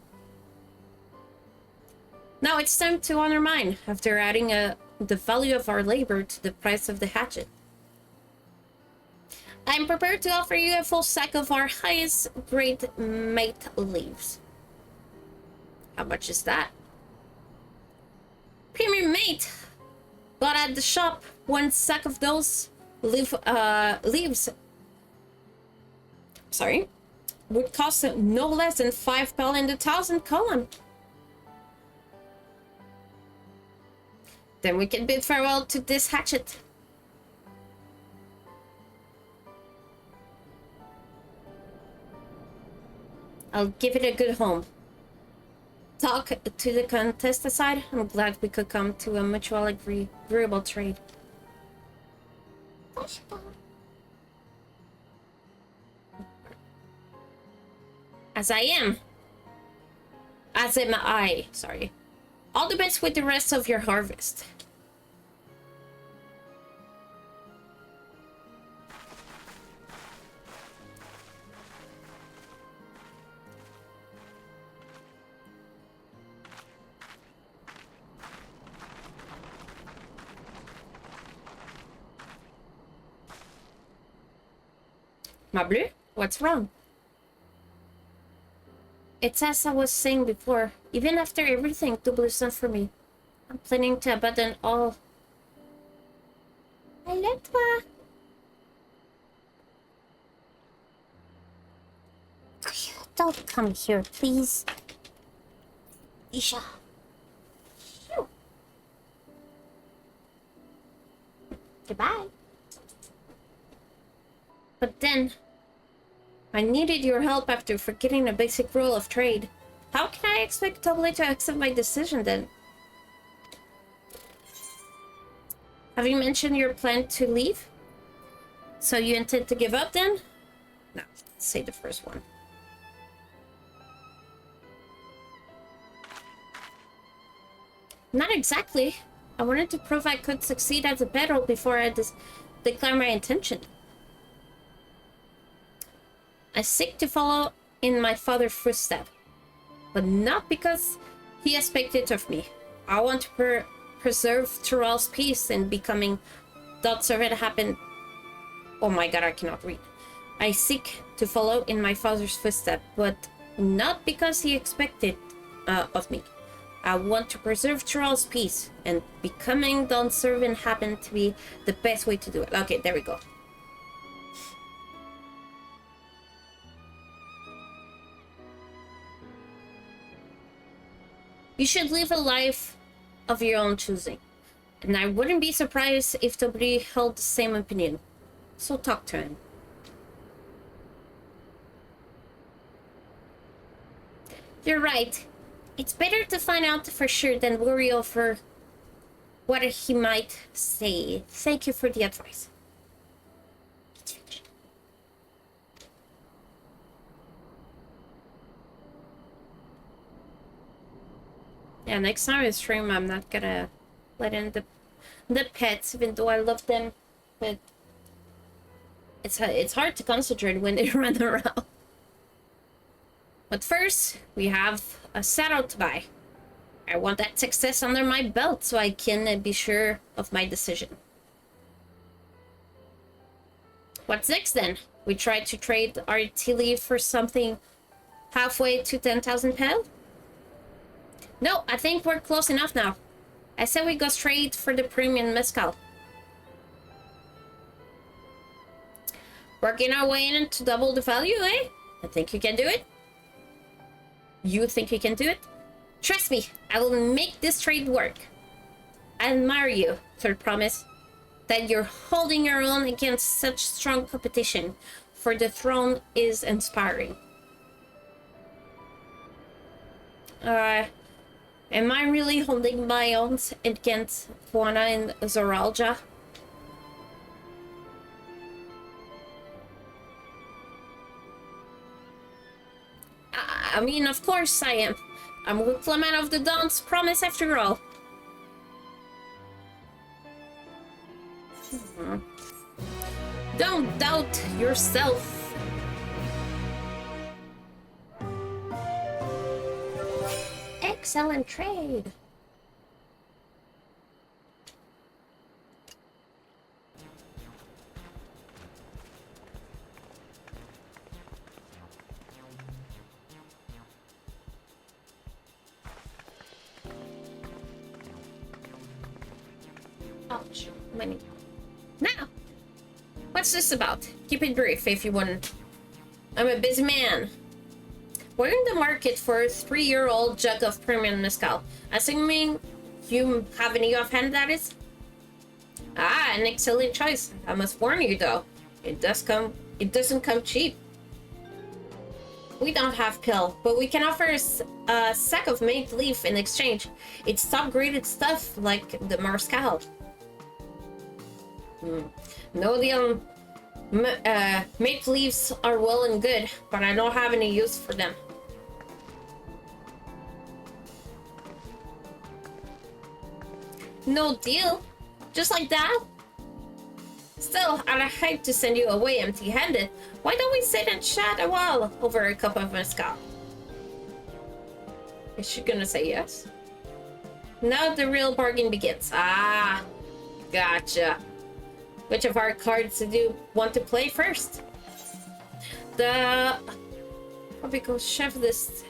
Now it's time to honor mine, after adding the value of our labor to the price of the hatchet. I'm prepared to offer you a full sack of our highest grade mate leaves. How much is that? Premium mate! Bought at the shop, 1 sack of those leaves. Sorry. Would cost no less than 5 pel in the 1,000 column. Then we can bid farewell to this hatchet. I'll give it a good home. talk to the contest aside, I'm glad we could come to a mutually agreeable trade. As am I, sorry. All the best with the rest of your harvest. Ma Bleu, what's wrong? It's as I was saying before, even after everything Double done for me, I'm planning to abandon all. Hello. Don't come here, please. Isha. Goodbye. But then, I needed your help after forgetting a basic rule of trade. How can I expect Double to accept my decision then? Have you mentioned your plan to leave? So you intend to give up then? No, let's say the first one. Not exactly. I wanted to prove I could succeed as a battle before I declare my intention. I seek to follow in my father's footsteps, but not because he expected of me. I want to preserve Tyrell's peace and becoming that servant happened. Oh my god, I cannot read. I seek to follow in my father's footsteps, but not because he expected of me. I want to preserve Tyrell's peace, and becoming Dawn servant happened to be the best way to do it. Okay, there we go. You should live a life of your own choosing. And I wouldn't be surprised if Tobri held the same opinion. So talk to him. You're right. It's better to find out for sure than worry over what he might say. Thank you for the advice. Yeah, next time I stream, I'm not gonna let in the pets, even though I love them. But it's hard to concentrate when they run around. But first, we have a saddle to buy. I want that success under my belt so I can be sure of my decision. What's next then? We try to trade our Tilly for something halfway to 10,000 pounds? No, I think we're close enough now. I said we go straight for the premium mezcal. Working our way in to double the value, eh? I think you can do it. You think you can do it? Trust me, I will make this trade work. I admire you, third promise, that you're holding your own against such strong competition, for the throne is inspiring. Am I really holding my own against Juana and Zoralja? I mean, of course I am. I'm a Clement of the Dawn's promise after all. Don't doubt yourself. Excellent trade. Ouch. Many. Now, what's this about? Keep it brief if you want. I'm a busy man. We're in the market for a 3-year-old jug of premium mezcal. Assuming you have any offhand, that is? Ah, an excellent choice. I must warn you though, it doesn't come cheap. We don't have pill, but we can offer a sack of maple leaf in exchange. It's top-graded stuff like the Marscal. No deal. Maple leaves are well and good, but I don't have any use for them. No deal? Just like that? Still, I'd hate to send you away empty-handed. Why don't we sit and chat a while over a cup of mezcal? Is she gonna say yes? Now the real bargain begins. Ah, gotcha. Which of our cards do you want to play first? The tropical chef list,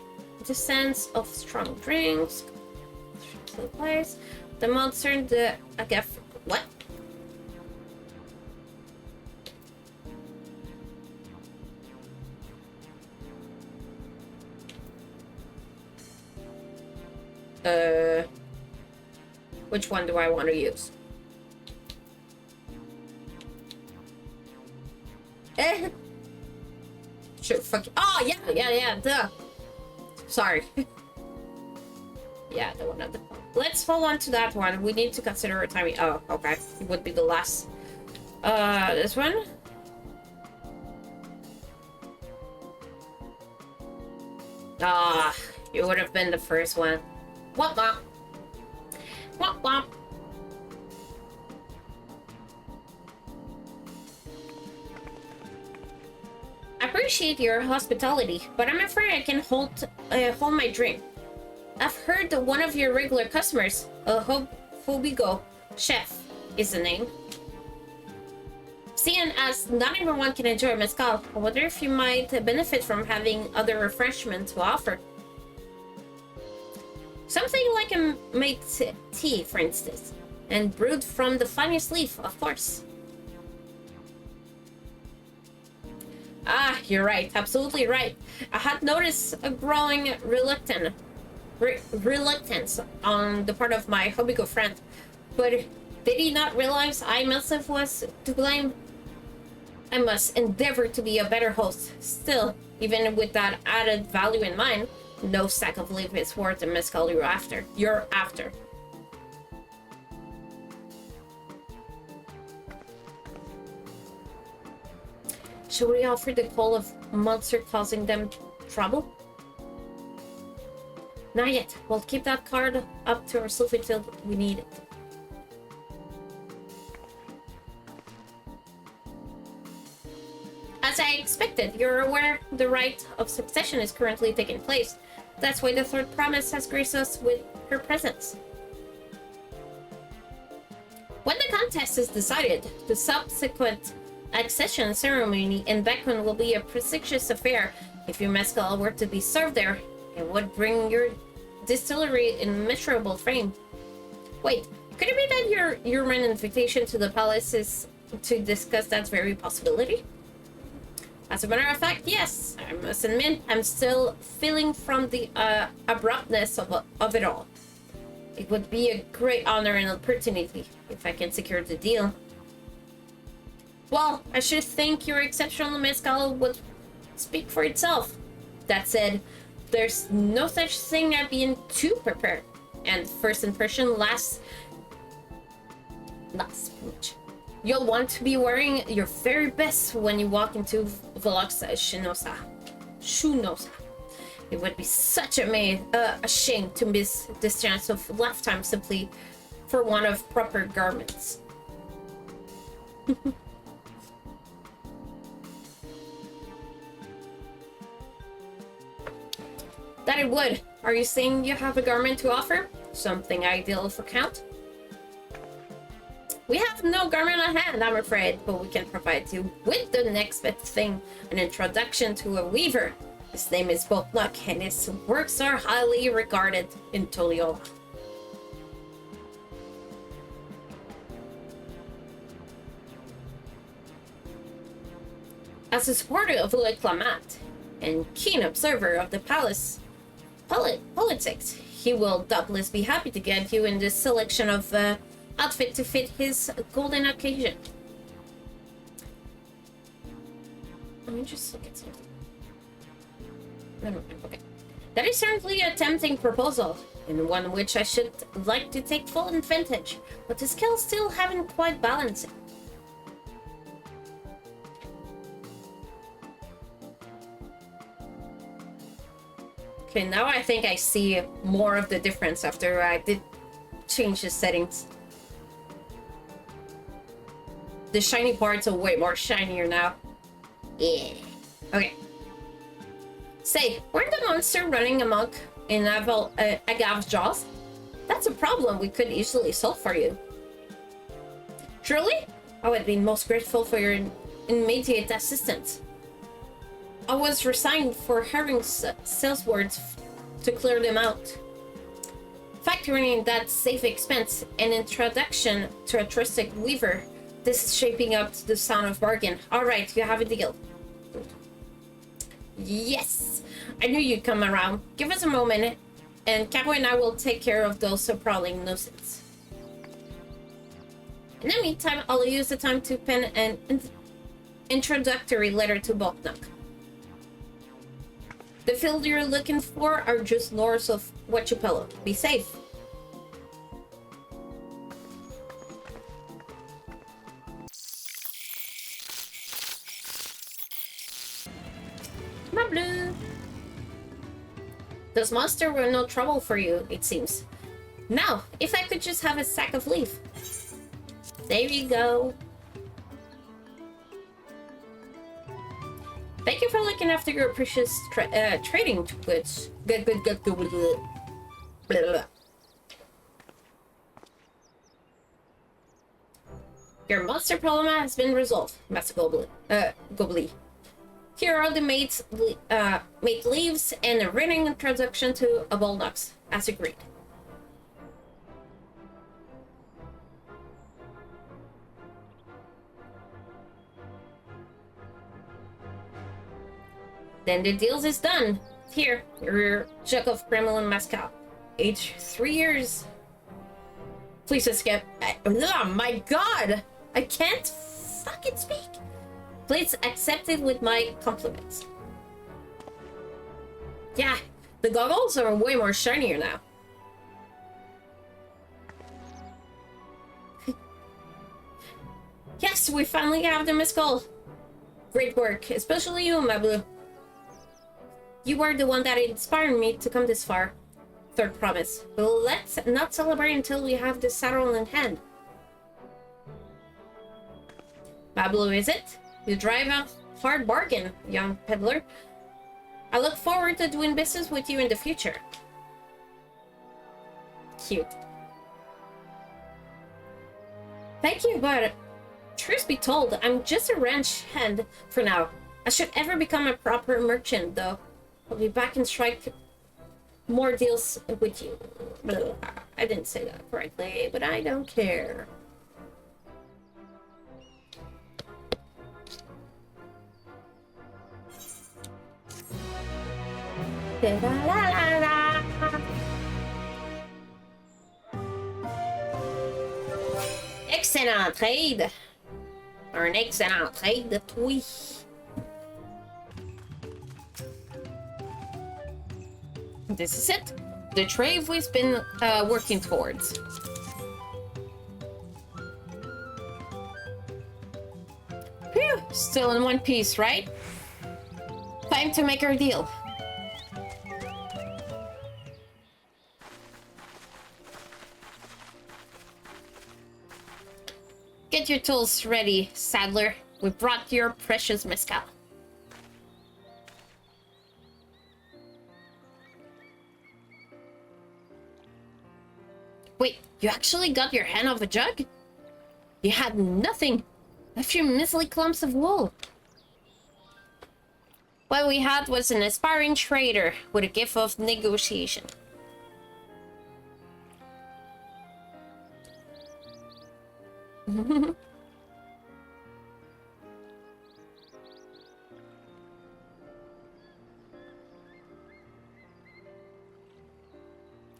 the sense of strong drinks, place, the monster, the agave. What? Which one do I want to use? Sure, fuck. Oh, yeah, duh. Sorry. Yeah, the one at the... Let's hold on to that one. We need to consider our timing. Oh, okay. It would be the last. This one? Ah, it would have been the first one. Womp womp. Womp womp. I appreciate your hospitality, but I'm afraid I can hold my drink. I've heard that one of your regular customers, Hobigo Chef, is the name. Seeing as not everyone can enjoy mezcal, I wonder if you might benefit from having other refreshments to offer. Something like a made tea, for instance, and brewed from the finest leaf, of course. Ah, you're right, absolutely right. I had noticed a growing reluctance on the part of my Hobigo friend, but did he not realize I myself was to blame? I must endeavor to be a better host. Still, even with that added value in mind, no sack of leaf is worth the mezcal you're after. Should we offer the call of monster causing them trouble? Not yet. We'll keep that card up to ourselves until we need it. As I expected, you're aware the rite of succession is currently taking place. That's why the third promise has graced us with her presence. When the contest is decided, the subsequent accession ceremony in Beckman will be a prestigious affair. If your mezcal were to be served there, it would bring your distillery in immeasurable fame. Wait, could it be that your invitation to the palace is to discuss that very possibility? As a matter of fact, yes. I must admit, I'm still feeling from the abruptness of it all. It would be a great honor and opportunity if I can secure the deal. Well, I should think your exceptional mezcal would speak for itself. That said, there's no such thing as being too prepared. And first impression lasts much. You'll want to be wearing your very best when you walk into Velox Shunosa. It would be such a shame to miss this chance of lifetime simply for one of proper garments. That it would. Are you saying you have a garment to offer? Something ideal for Count? We have no garment on hand, I'm afraid, but we can provide you with the next best thing, an introduction to a weaver. His name is Botluck, and his works are highly regarded in Toliola. As a supporter of Le Clamant and keen observer of the palace politics, he will doubtless be happy to get you in this selection of outfit to fit his golden occasion. Let me just look at something. Okay. That is certainly a tempting proposal, and one which I should like to take full advantage, but the skills still haven't quite balanced it. Okay, now I think I see more of the difference after I did change the settings. The shiny parts are way more shinier now. Yeah. Okay. Say, weren't the monster running amok in Agav's jaws? That's a problem we could easily solve for you. Truly? I would be most grateful for your immediate assistance. I was resigned for having sales words to clear them out. Factoring in that safe expense and introduction to a trusted weaver, this is shaping up to the sound of bargain. Alright, you have a deal. Yes! I knew you'd come around. Give us a moment, and Caro and I will take care of those prowling nuisance. In the meantime, I'll use the time to pen an introductory letter to Boknok. The field you're looking for are just north of Pelupelu. Be safe. My blue. Those monsters were no trouble for you, it seems. Now, if I could just have a sack of leaf. There you go. Thank you for looking after your precious trading goods. Good. Blah, blah. Your monster problem has been resolved, Master Gobli. Here are the mate leaves and a written introduction to a Bolnox, as agreed. Then the deal is done. Here, your jug of Kremlin mezcal. Age 3 years. Please escape. Oh my god! I can't fucking speak. Please accept it with my compliments. Yeah, the goggles are way more shinier now. Yes, we finally have the mezcal. Great work, especially you, my blue. You were the one that inspired me to come this far. Third promise. But let's not celebrate until we have the saddle in hand. Bablu, is it? You drive a hard bargain, young peddler. I look forward to doing business with you in the future. Cute. Thank you, but truth be told, I'm just a ranch hand for now. I should ever become a proper merchant, though. I'll be back and strike more deals with you. I didn't say that correctly, but I don't care. Excellent trade. Un excellent trade, oui. This is it. The trade we've been working towards. Phew, still in one piece, right? Time to make our deal. Get your tools ready, saddler. We brought your precious mezcal. Wait, you actually got your hand off a jug? You had nothing. A few measly clumps of wool. What we had was an aspiring trader with a gift of negotiation.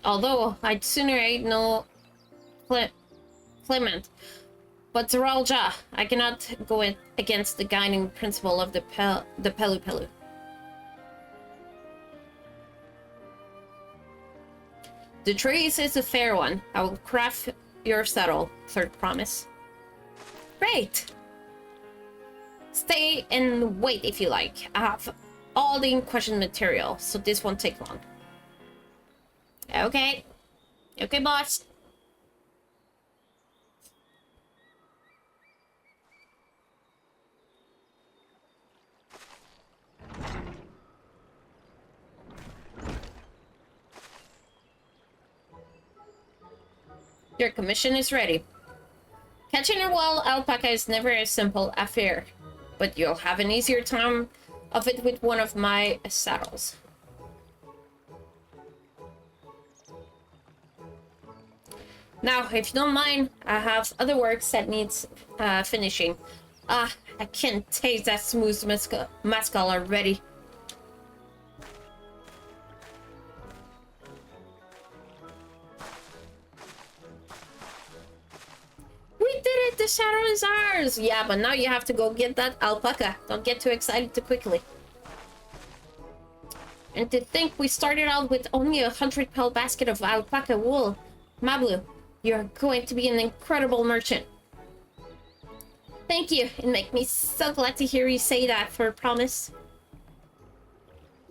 Although I'd sooner ate no Clement, but Zeralja, I cannot go against the guiding principle of the Pelupelu. The trees is a fair one. I will craft your saddle. Third promise. Great! Stay and wait if you like. I have all the in-question material, so this won't take long. Okay. Okay, boss. Your commission is ready. Catching a wild alpaca is never a simple affair, but you'll have an easier time of it with one of my saddles. Now, if you don't mind, I have other works that needs finishing. I can taste that smooth mescal already. We did it! The shadow is ours! Yeah, but now you have to go get that alpaca. Don't get too excited too quickly. And to think we started out with only a 100-pound basket of alpaca wool. Mablu, you're going to be an incredible merchant. Thank you. It makes me so glad to hear you say that for a promise.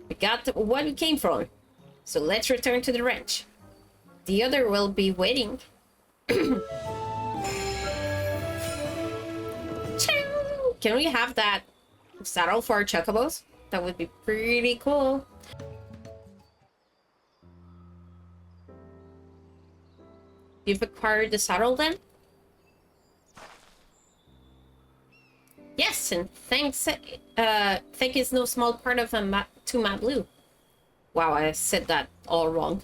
We got what we came for. So let's return to the ranch. The other will be waiting. Can we have that saddle for our chocobos? That would be pretty cool. You've acquired the saddle then? Yes, and thanks. Thank is no small part of to Mablu. Wow, I said that all wrong.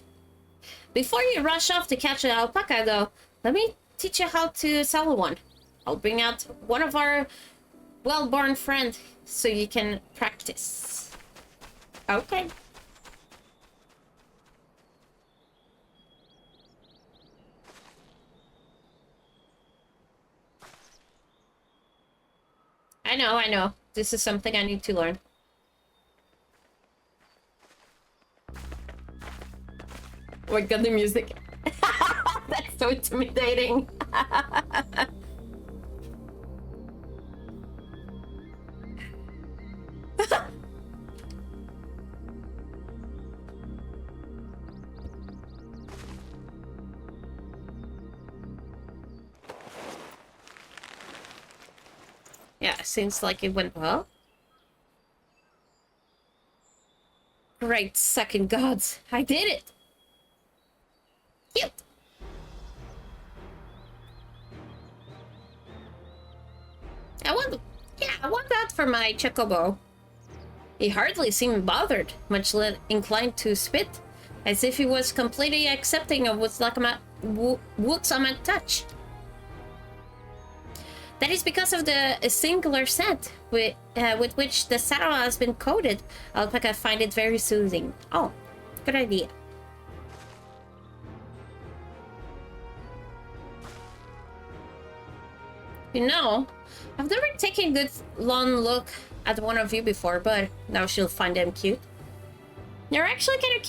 Before you rush off to catch an alpaca, though, let me teach you how to saddle one. I'll bring out one of our well-born friend so you can practice. Okay. I know. This is something I need to learn. Oh my god, the music. That's so intimidating. Yeah, seems like it went well. Great second gods. I did it! Cute! I want that for my chocobo. He hardly seemed bothered, much less inclined to spit, as if he was completely accepting of what's on my touch. That is because of the singular scent with which the saddle has been coated. Alpaca find it very soothing. Oh, good idea. You know, I've never taken a good long look at one of you before, but now she'll find them cute. You're actually kind of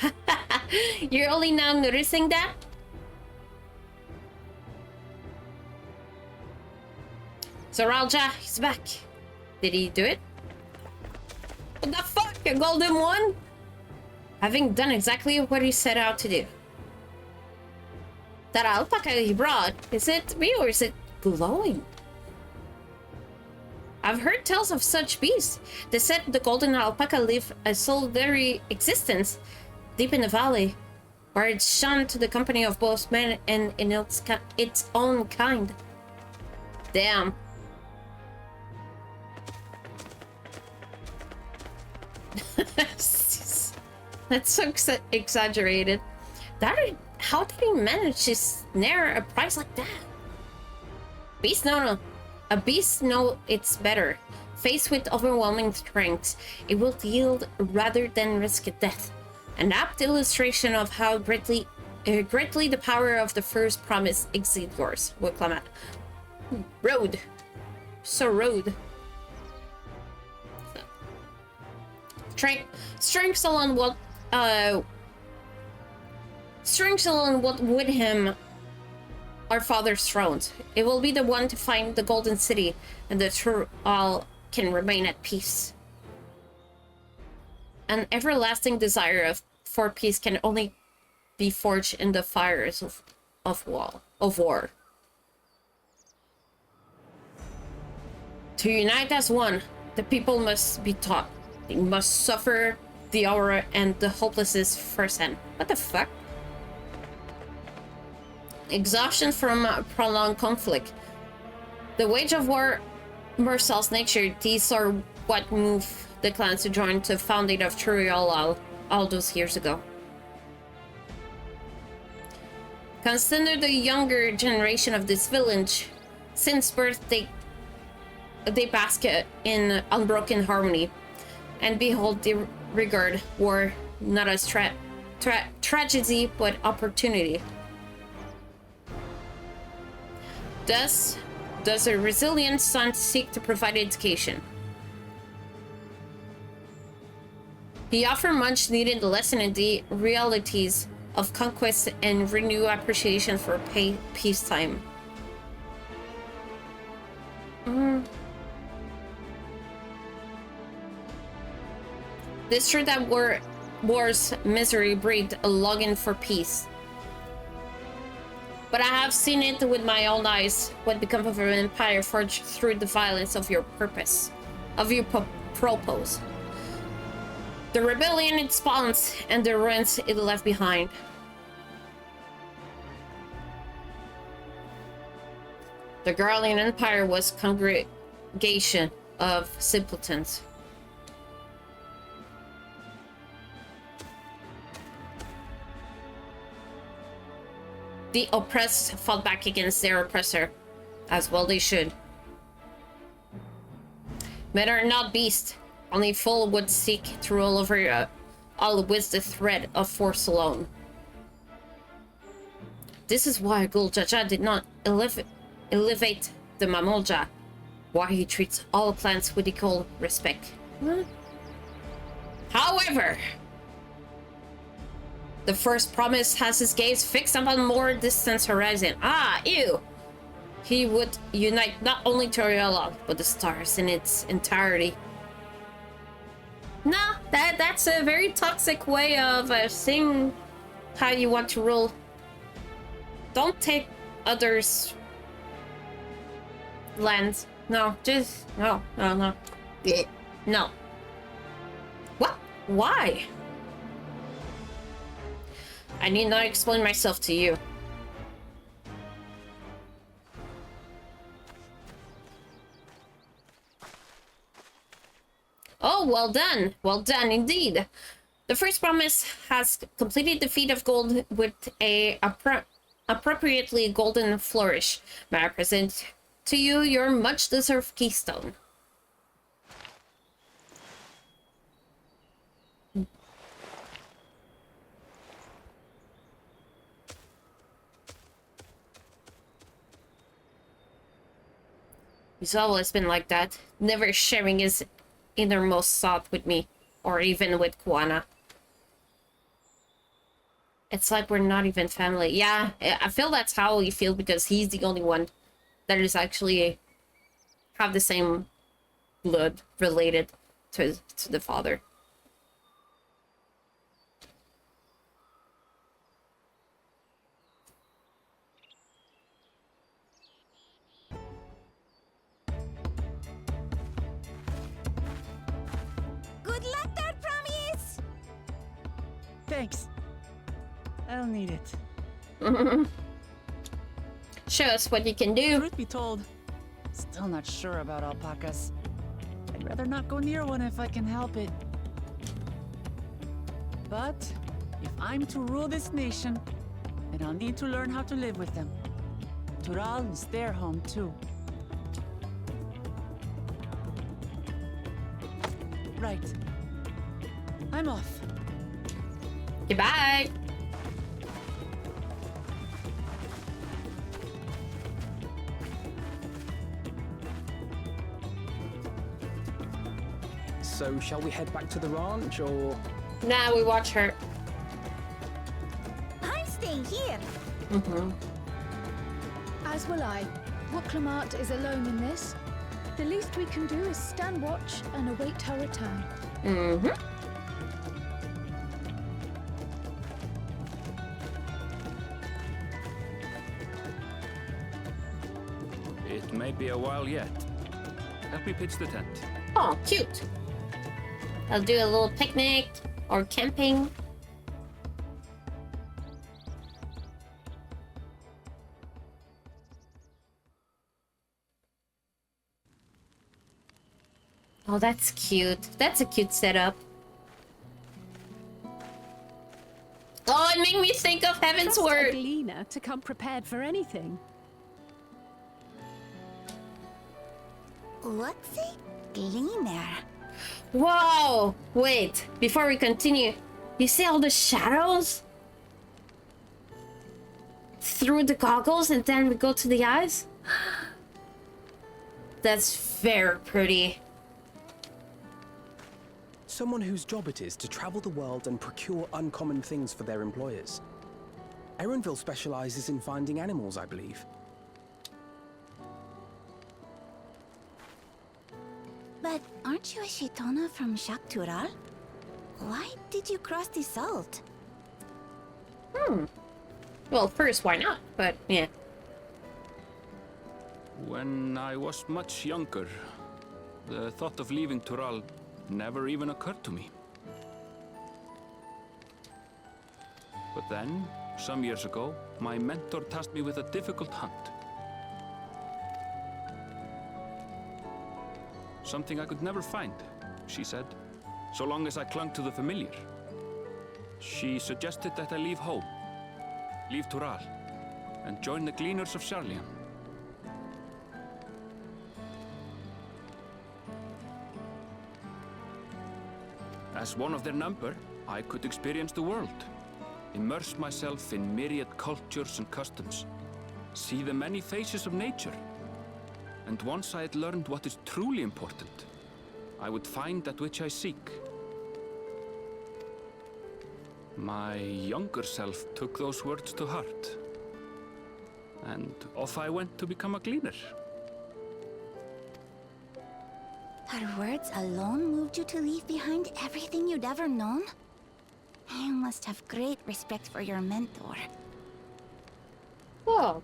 cute. You're only now noticing that? Zoralja, he's back. Did he do it? What the fuck? A golden one? Having done exactly what he set out to do. That alpaca he brought, is it real or is it glowing? I've heard tales of such beasts. They said the golden alpaca live a solitary existence deep in the valley, where it's shunned to the company of both men and in its own kind. Damn. That's so exaggerated. How did he manage to snare a prize like that? A beast knows it's better. Faced with overwhelming strength, it will yield rather than risk death. An apt illustration of how greatly the power of the first promise exceeds yours. Wicklamat. Road. So road. Strength alone Strange alone what with him our father's throne. It will be the one to find the Golden City, and the true all can remain at peace. An everlasting desire for peace can only be forged in the fires of war. To unite as one, the people must be taught. They must suffer the aura and the hopelessness firsthand. What the fuck? Exhaustion from prolonged conflict. The wage of war, Mursal's nature, these are what moved the clans to join the founding of Turiel all those years ago. Consider the younger generation of this village. Since birth, they bask in unbroken harmony, and behold, they regard war not as tragedy but opportunity. Thus, does a resilient son seek to provide education. He offers much needed lesson in the realities of conquest and renew appreciation for peacetime. It's true that war's misery breed a longing for peace. But I have seen it with my own eyes, what become of an empire forged through the violence of your purpose, of your propose. The rebellion it spawns and the ruins it left behind. The Garlean Empire was congregation of simpletons. The oppressed fought back against their oppressor, as well they should. Men are not beasts. Only fool would seek to rule over all with the thread of force alone. This is why Gul Jaja did not elevate the Mamolja, why he treats all clans with equal respect. However, the first promise has his gaze fixed upon more distant horizon. Ew! He would unite not only Torielog, but the stars in its entirety. Nah, that's a very toxic way of seeing how you want to rule. Don't take others' lands. No, just no. Yeah, no. What? Why? I need not explain myself to you. Oh, well done. Well done indeed. The first promise has completed the feat of gold with a appropriately golden flourish. May I present to you your much-deserved keystone? He's always been like that, never sharing his innermost thought with me, or even with Kuana. It's like we're not even family. Yeah, I feel that's how we feel because he's the only one that is actually have the same blood related to the father. Thanks. I'll need it. Show us what you can do. Truth be told, still not sure about alpacas. I'd rather not go near one if I can help it. But if I'm to rule this nation, then I'll need to learn how to live with them. Tural is their home too. Right. I'm off. Goodbye. So, shall we head back to the ranch, or...? Now we watch her. I'm staying here. As will I. Wooklamart is alone in this. The least we can do is stand watch and await her return. It may be a while yet. Help me pitch the tent. Oh, cute. I'll do a little picnic or camping. Oh, that's cute. That's a cute setup. Oh, it made me think of Heaven's Trust Word. a gleaner to come prepared for anything. What's a gleaner? Whoa! Wait, before we continue, you see all the shadows? Through the goggles and then we go to the eyes? That's very pretty. Someone whose job it is to travel the world and procure uncommon things for their employers. Erenville specializes in finding animals, I believe. But aren't you a Shitona from Shaktural? Why did you cross the salt? Well, first, why not? But, yeah. When I was much younger, the thought of leaving Tural never even occurred to me. But then, some years ago, my mentor tasked me with a difficult hunt. Something I could never find, she said, so long as I clung to the familiar. She suggested that I leave home, leave Tural, and join the Gleaners of Sharlayan. As one of their number, I could experience the world, immerse myself in myriad cultures and customs, see the many faces of nature. And once I had learned what is truly important, I would find that which I seek. My younger self took those words to heart, and off I went to become a gleaner. Her words alone moved you to leave behind everything you'd ever known? You must have great respect for your mentor. Well,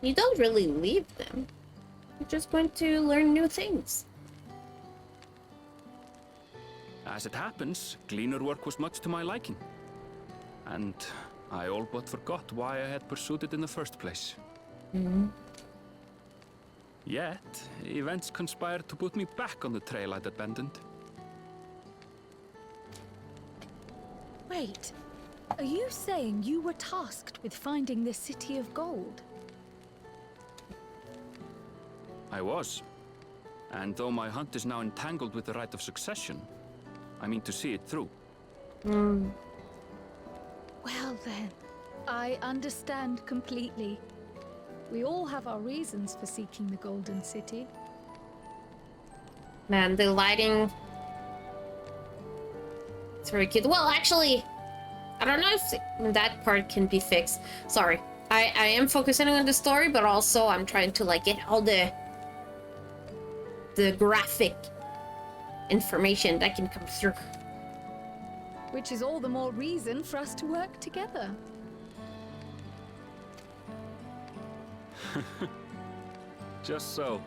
you don't really leave them. You're just going to learn new things. As it happens, gleaner work was much to my liking. And I all but forgot why I had pursued it in the first place. Yet, events conspired to put me back on the trail I'd abandoned. Wait, are you saying you were tasked with finding the City of Gold? I was. And though my hunt is now entangled with the right of succession, I mean to see it through. Well then, I understand completely. We all have our reasons for seeking the Golden City. Man, the lighting... It's very cute. Well, actually, I don't know if that part can be fixed. Sorry. I am focusing on the story, but also I'm trying to like get all the graphic information that can come through. Which is all the more reason for us to work together. Just so.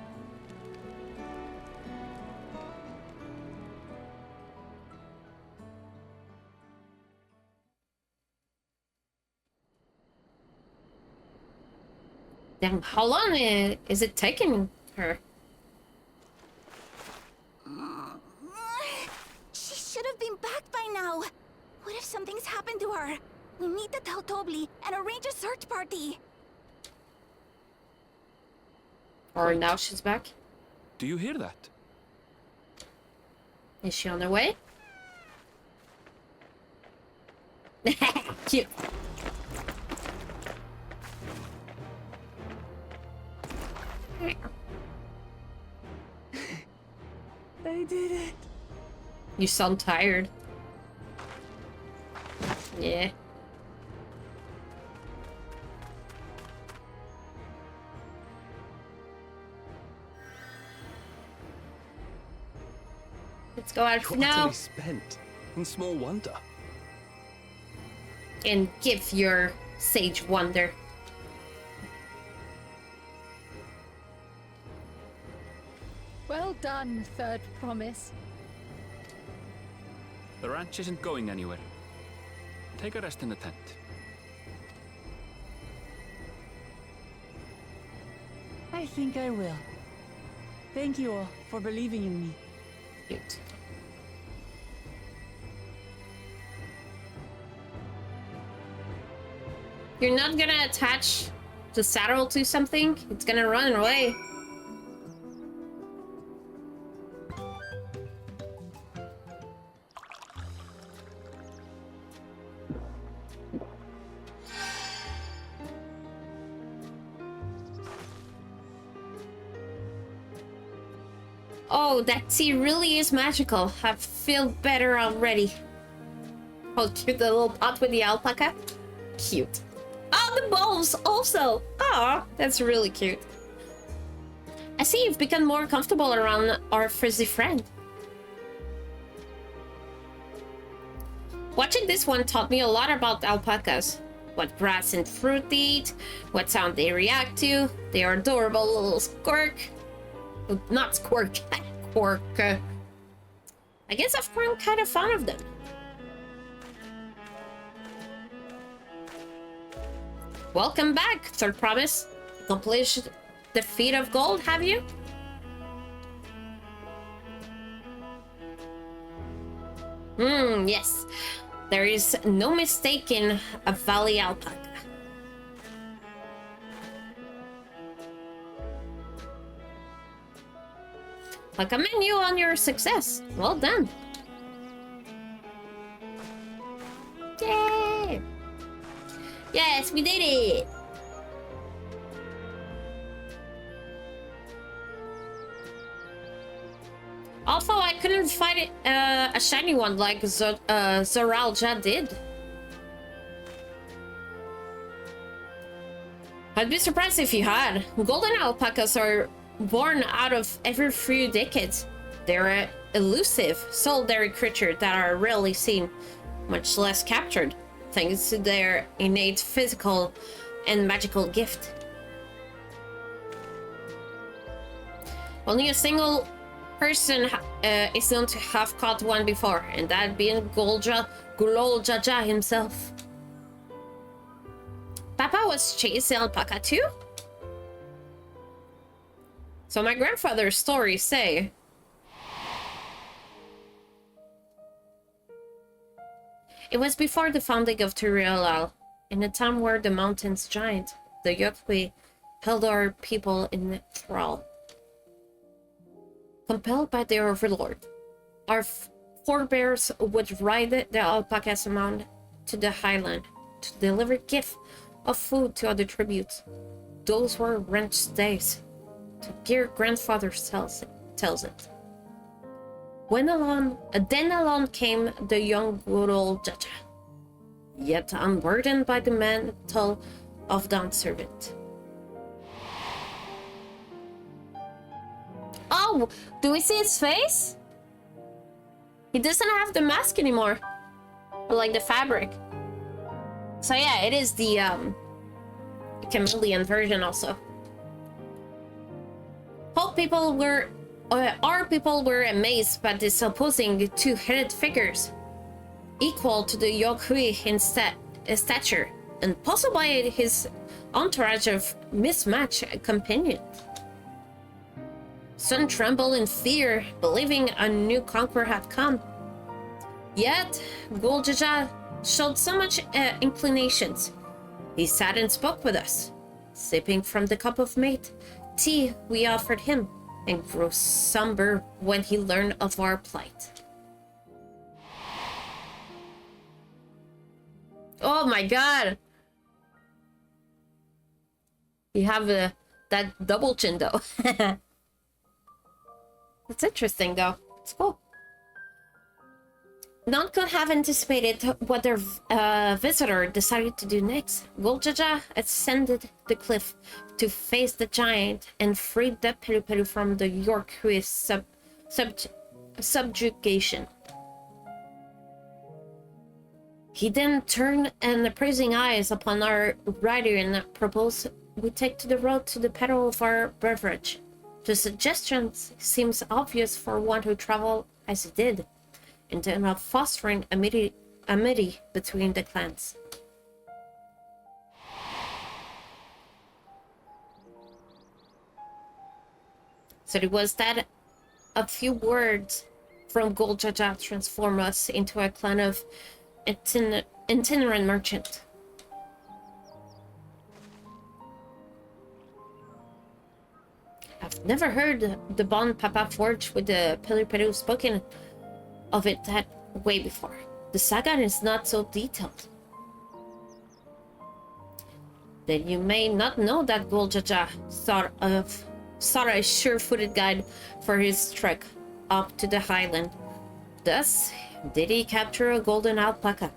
Damn, how long is it taking her? She should have been back by now. What if something's happened to her? We need to tell Tobli and arrange a search party. Or now she's back? Do you hear that? Is she on her way? Cute. I did it. You sound tired. Yeah. Let's go out for You're now utterly spent. And small wonder. and give your sage wonder. Well done, third promise. The ranch isn't going anywhere. Take a rest in the tent. I think I will. Thank you all for believing in me. Cute. You're not gonna attach the saddle to something? It's gonna run away. Oh, that tea really is magical. I feel better already. Oh, cute, the little pot with the alpaca. Cute. Oh, the bowls also. Oh, that's really cute. I see you've become more comfortable around our frizzy friend. Watching this one taught me a lot about alpacas. What grass and fruit they eat, what sound they react to. They are adorable little squirk. Not squirk, quirk. I guess I've grown kind of fond of them. Welcome back, third promise. Accomplished the feat of gold, have you? Yes. There is no mistaking a valley alpaca. I commend you on your success. Well done. Yay! Yes, we did it! Although I couldn't find a shiny one like Zoralja did. I'd be surprised if you had. Golden alpacas are born out of every few decades. They're an elusive, solitary creature that are rarely seen, much less captured, thanks to their innate physical and magical gift. Only a single person is known to have caught one before, and that being Guloljaja himself. Papa was chasing alpaca too? So my grandfather's stories say it was before the founding of Turielal, in a time where the mountain's giant, the Yokwe, held our people in thrall. Compelled by their overlord, our forebears would ride the alpacas mound to the highland to deliver gift of food to other tributes. Those were ranch days. The dear grandfather tells it. Then along came the young good old Jaja, yet unburdened by the mantle of dawn servant. Oh, do we see his face? He doesn't have the mask anymore, or like the fabric. So yeah, it is the chameleon version also. Our people were amazed by this opposing two-headed figures, equal to the Yokui in stature, and puzzled by his entourage of mismatched companions. Some trembled in fear, believing a new conqueror had come. Yet, Guljaja showed so much inclinations. He sat and spoke with us, sipping from the cup of mate tea we offered him, and grew somber when he learned of our plight. Oh my god! You have that double chin though. It's interesting though. It's cool. None could have anticipated what their visitor decided to do next. Goljaja ascended the cliff to face the giant and freed the Pelupelu from the Yorku's subjugation. He then turned an appraising eyes upon our rider and proposed we take to the road to the pedal of our beverage. The suggestion seems obvious for one who traveled as he did, and then of fostering amity between the clans. So it was that a few words from Goljaja transformed us into a clan of itinerant merchant. I've never heard the bond Papa forged with the Pelupelu spoken of it that way before. The saga is not so detailed. Then you may not know that Goljaja sought a sure-footed guide for his trek up to the highland. Thus, did he capture a golden alpaca.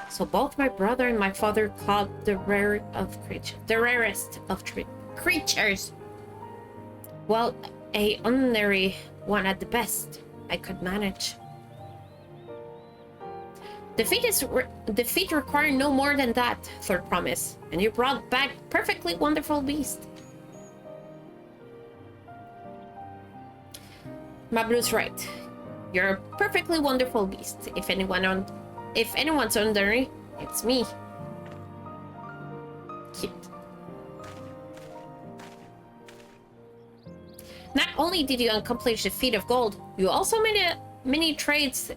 So both my brother and my father caught the rarest of creatures. Well, a ordinary one at the best, I could manage. Defeat required no more than that, Third Promise, and you brought back perfectly wonderful beast. Mablu's right. You're a perfectly wonderful beast. If anyone's ordinary, it's me. Cute. Not only did you accomplish the feat of gold, you also made many trades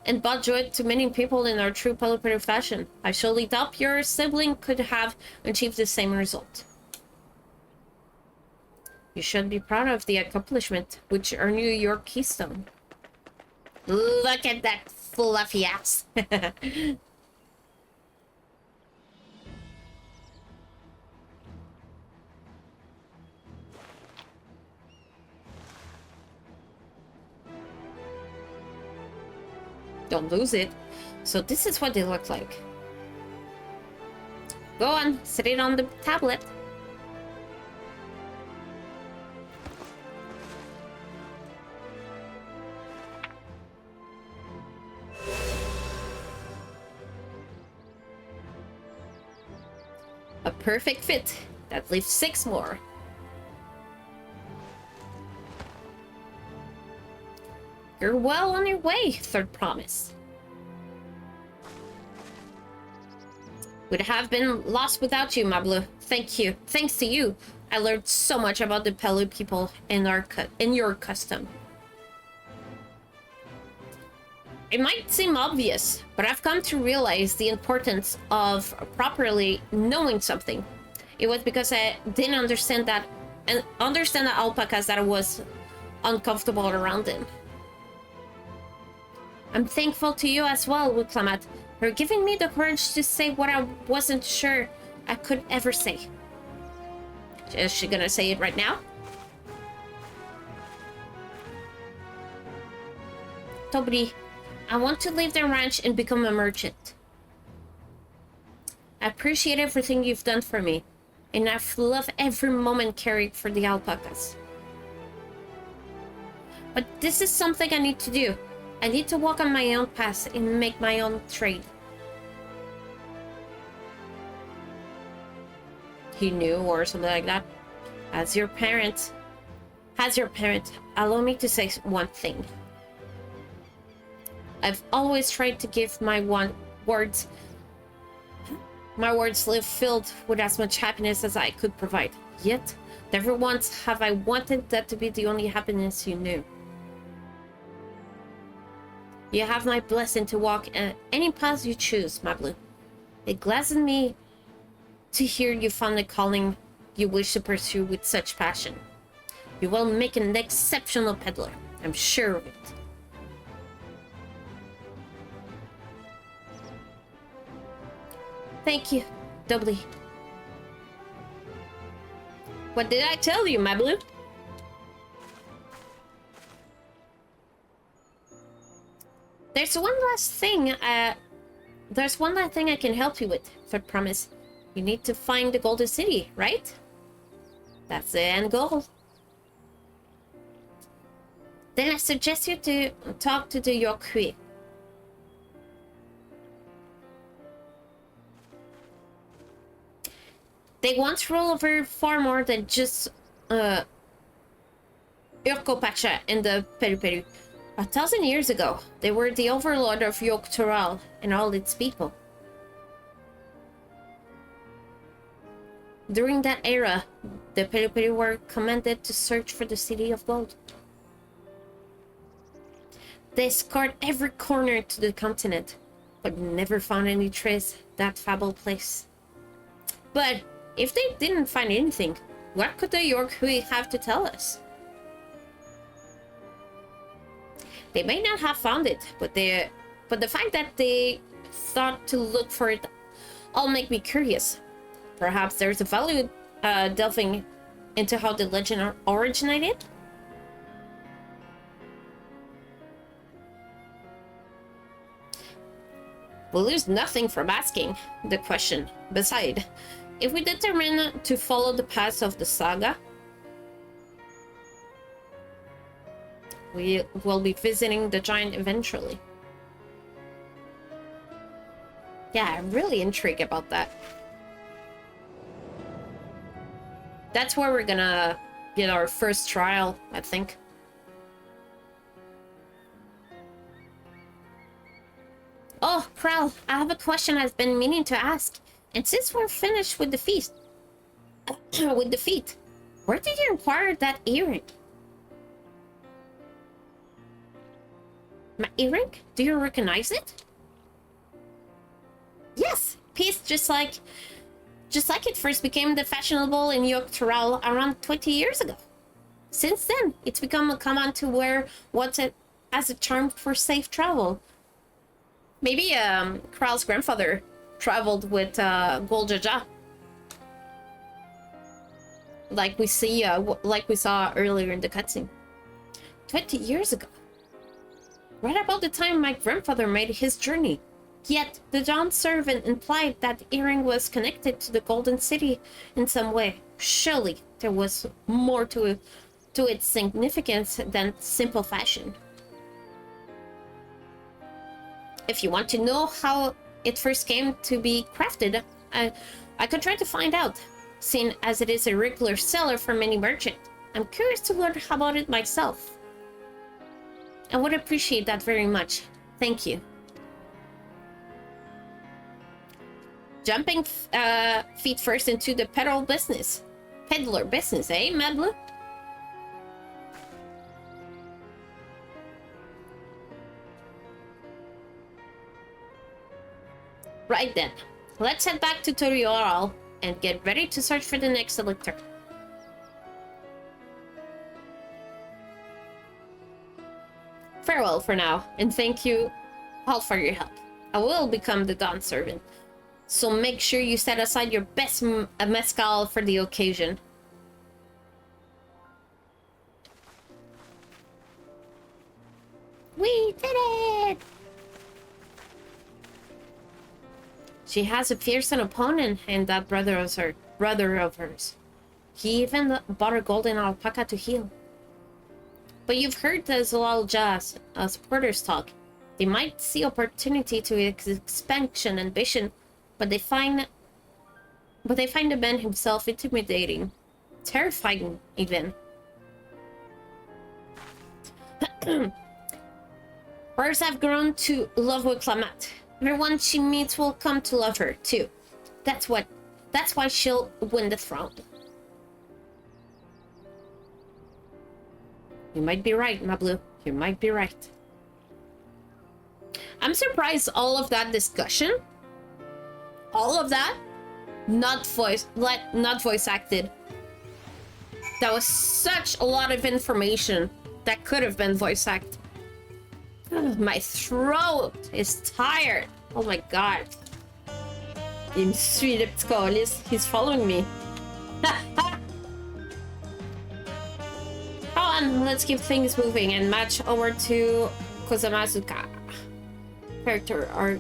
and brought joy to many people in our true Pelupelu fashion. I surely doubt your sibling could have achieved the same result. You should be proud of the accomplishment which earned you your keystone. Look at that fluffy ass. Don't lose it. So this is what they look like. Go on, sit it on the tablet. A perfect fit. That leaves 6 more. You're well on your way, Third Promise. Would have been lost without you, Mablu. Thank you. Thanks to you, I learned so much about the Pelu people in your custom. It might seem obvious, but I've come to realize the importance of properly knowing something. It was because I didn't understand the alpacas that I was uncomfortable around them. I'm thankful to you as well, Wuklamat, for giving me the courage to say what I wasn't sure I could ever say. Is she gonna say it right now? Tobri, I want to leave the ranch and become a merchant. I appreciate everything you've done for me, and I've loved every moment caring for the alpacas. But this is something I need to do. I need to walk on my own path and make my own trade. He knew, or something like that. As your parent, allow me to say one thing. I've always tried to give my words live filled with as much happiness as I could provide. Yet, never once have I wanted that to be the only happiness you knew. You have my blessing to walk any path you choose, Mablu. It gladdens me to hear you found the calling you wish to pursue with such passion. You will make an exceptional peddler, I'm sure of it. Thank you, doubly. What did I tell you, Mablu? There's one last thing. There's one last thing I can help you with. For promise, you need to find the Golden City, right? That's the end goal. Then I suggest you to talk to the Yokui. They once ruled over far more than just Urkopacha and the Pelupelu. 1,000 years ago, they were the overlord of Yogg-Toral and all its people. During that era, the Pelupelu were commanded to search for the City of Gold. They scoured every corner to the continent, but never found any trace of that fabled place. But if they didn't find anything, what could the Yokui have to tell us? They may not have found it, but the fact that they thought to look for it all make me curious. Perhaps there's a value delving into how the legend originated? We'll lose nothing from asking the question. Besides, if we determine to follow the path of the saga, we will be visiting the giant eventually. Yeah, I'm really intrigued about that. That's where we're gonna get our first trial, I think. Oh, Krell, I have a question I've been meaning to ask. And since we're finished with the feast, where did you acquire that earring? My earring? Do you recognize it? Yes, piece just like it first became the fashionable in Yogg-Toral around 20 years ago. Since then, it's become a common to wear as a charm for safe travel. Maybe Kral's grandfather traveled with Gold Jaja, like we saw earlier in the cutscene. 20 years ago, right about the time my grandfather made his journey. Yet the Dawn servant implied that the earring was connected to the Golden City in some way. Surely there was more to its significance than simple fashion. If you want to know how it first came to be crafted, I could try to find out, seeing as it is a regular seller for many merchants. I'm curious to learn about it myself. I would appreciate that very much. Thank you. Jumping feet first into the peddler business, eh, Madlu? Right then, let's head back to Torioral and get ready to search for the next elixir. Farewell for now, and thank you all for your help. I will become the Dawn servant, so make sure you set aside your best mezcal for the occasion. We did it! She has a fearsome opponent, and that brother of hers. He even bought a golden alpaca to heal. But you've heard the Zalal Jazz supporters talk. They might see opportunity to expansion and ambition, but they find the man himself intimidating, terrifying even. Hers have grown to love with Clamat. Everyone she meets will come to love her too. That's why she'll win the throne. You might be right, Mablu. You might be right. I'm surprised all of that discussion, all of that, not voice acted. That was such a lot of information that could have been voice acted. My throat is tired. Oh my god. Il me suit, le petit calice. He's following me. Come on, let's keep things moving and march over to Kozamazuka. character are.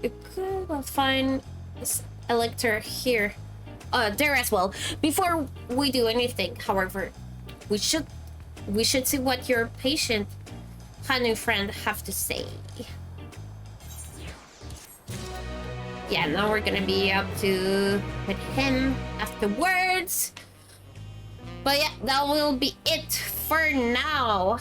Okay, we'll find this elector here. There as well. Before we do anything, however, we should see what your patient Hanu friend have to say. Yeah, now we're gonna be up to with him afterwards. But yeah, that will be it for now.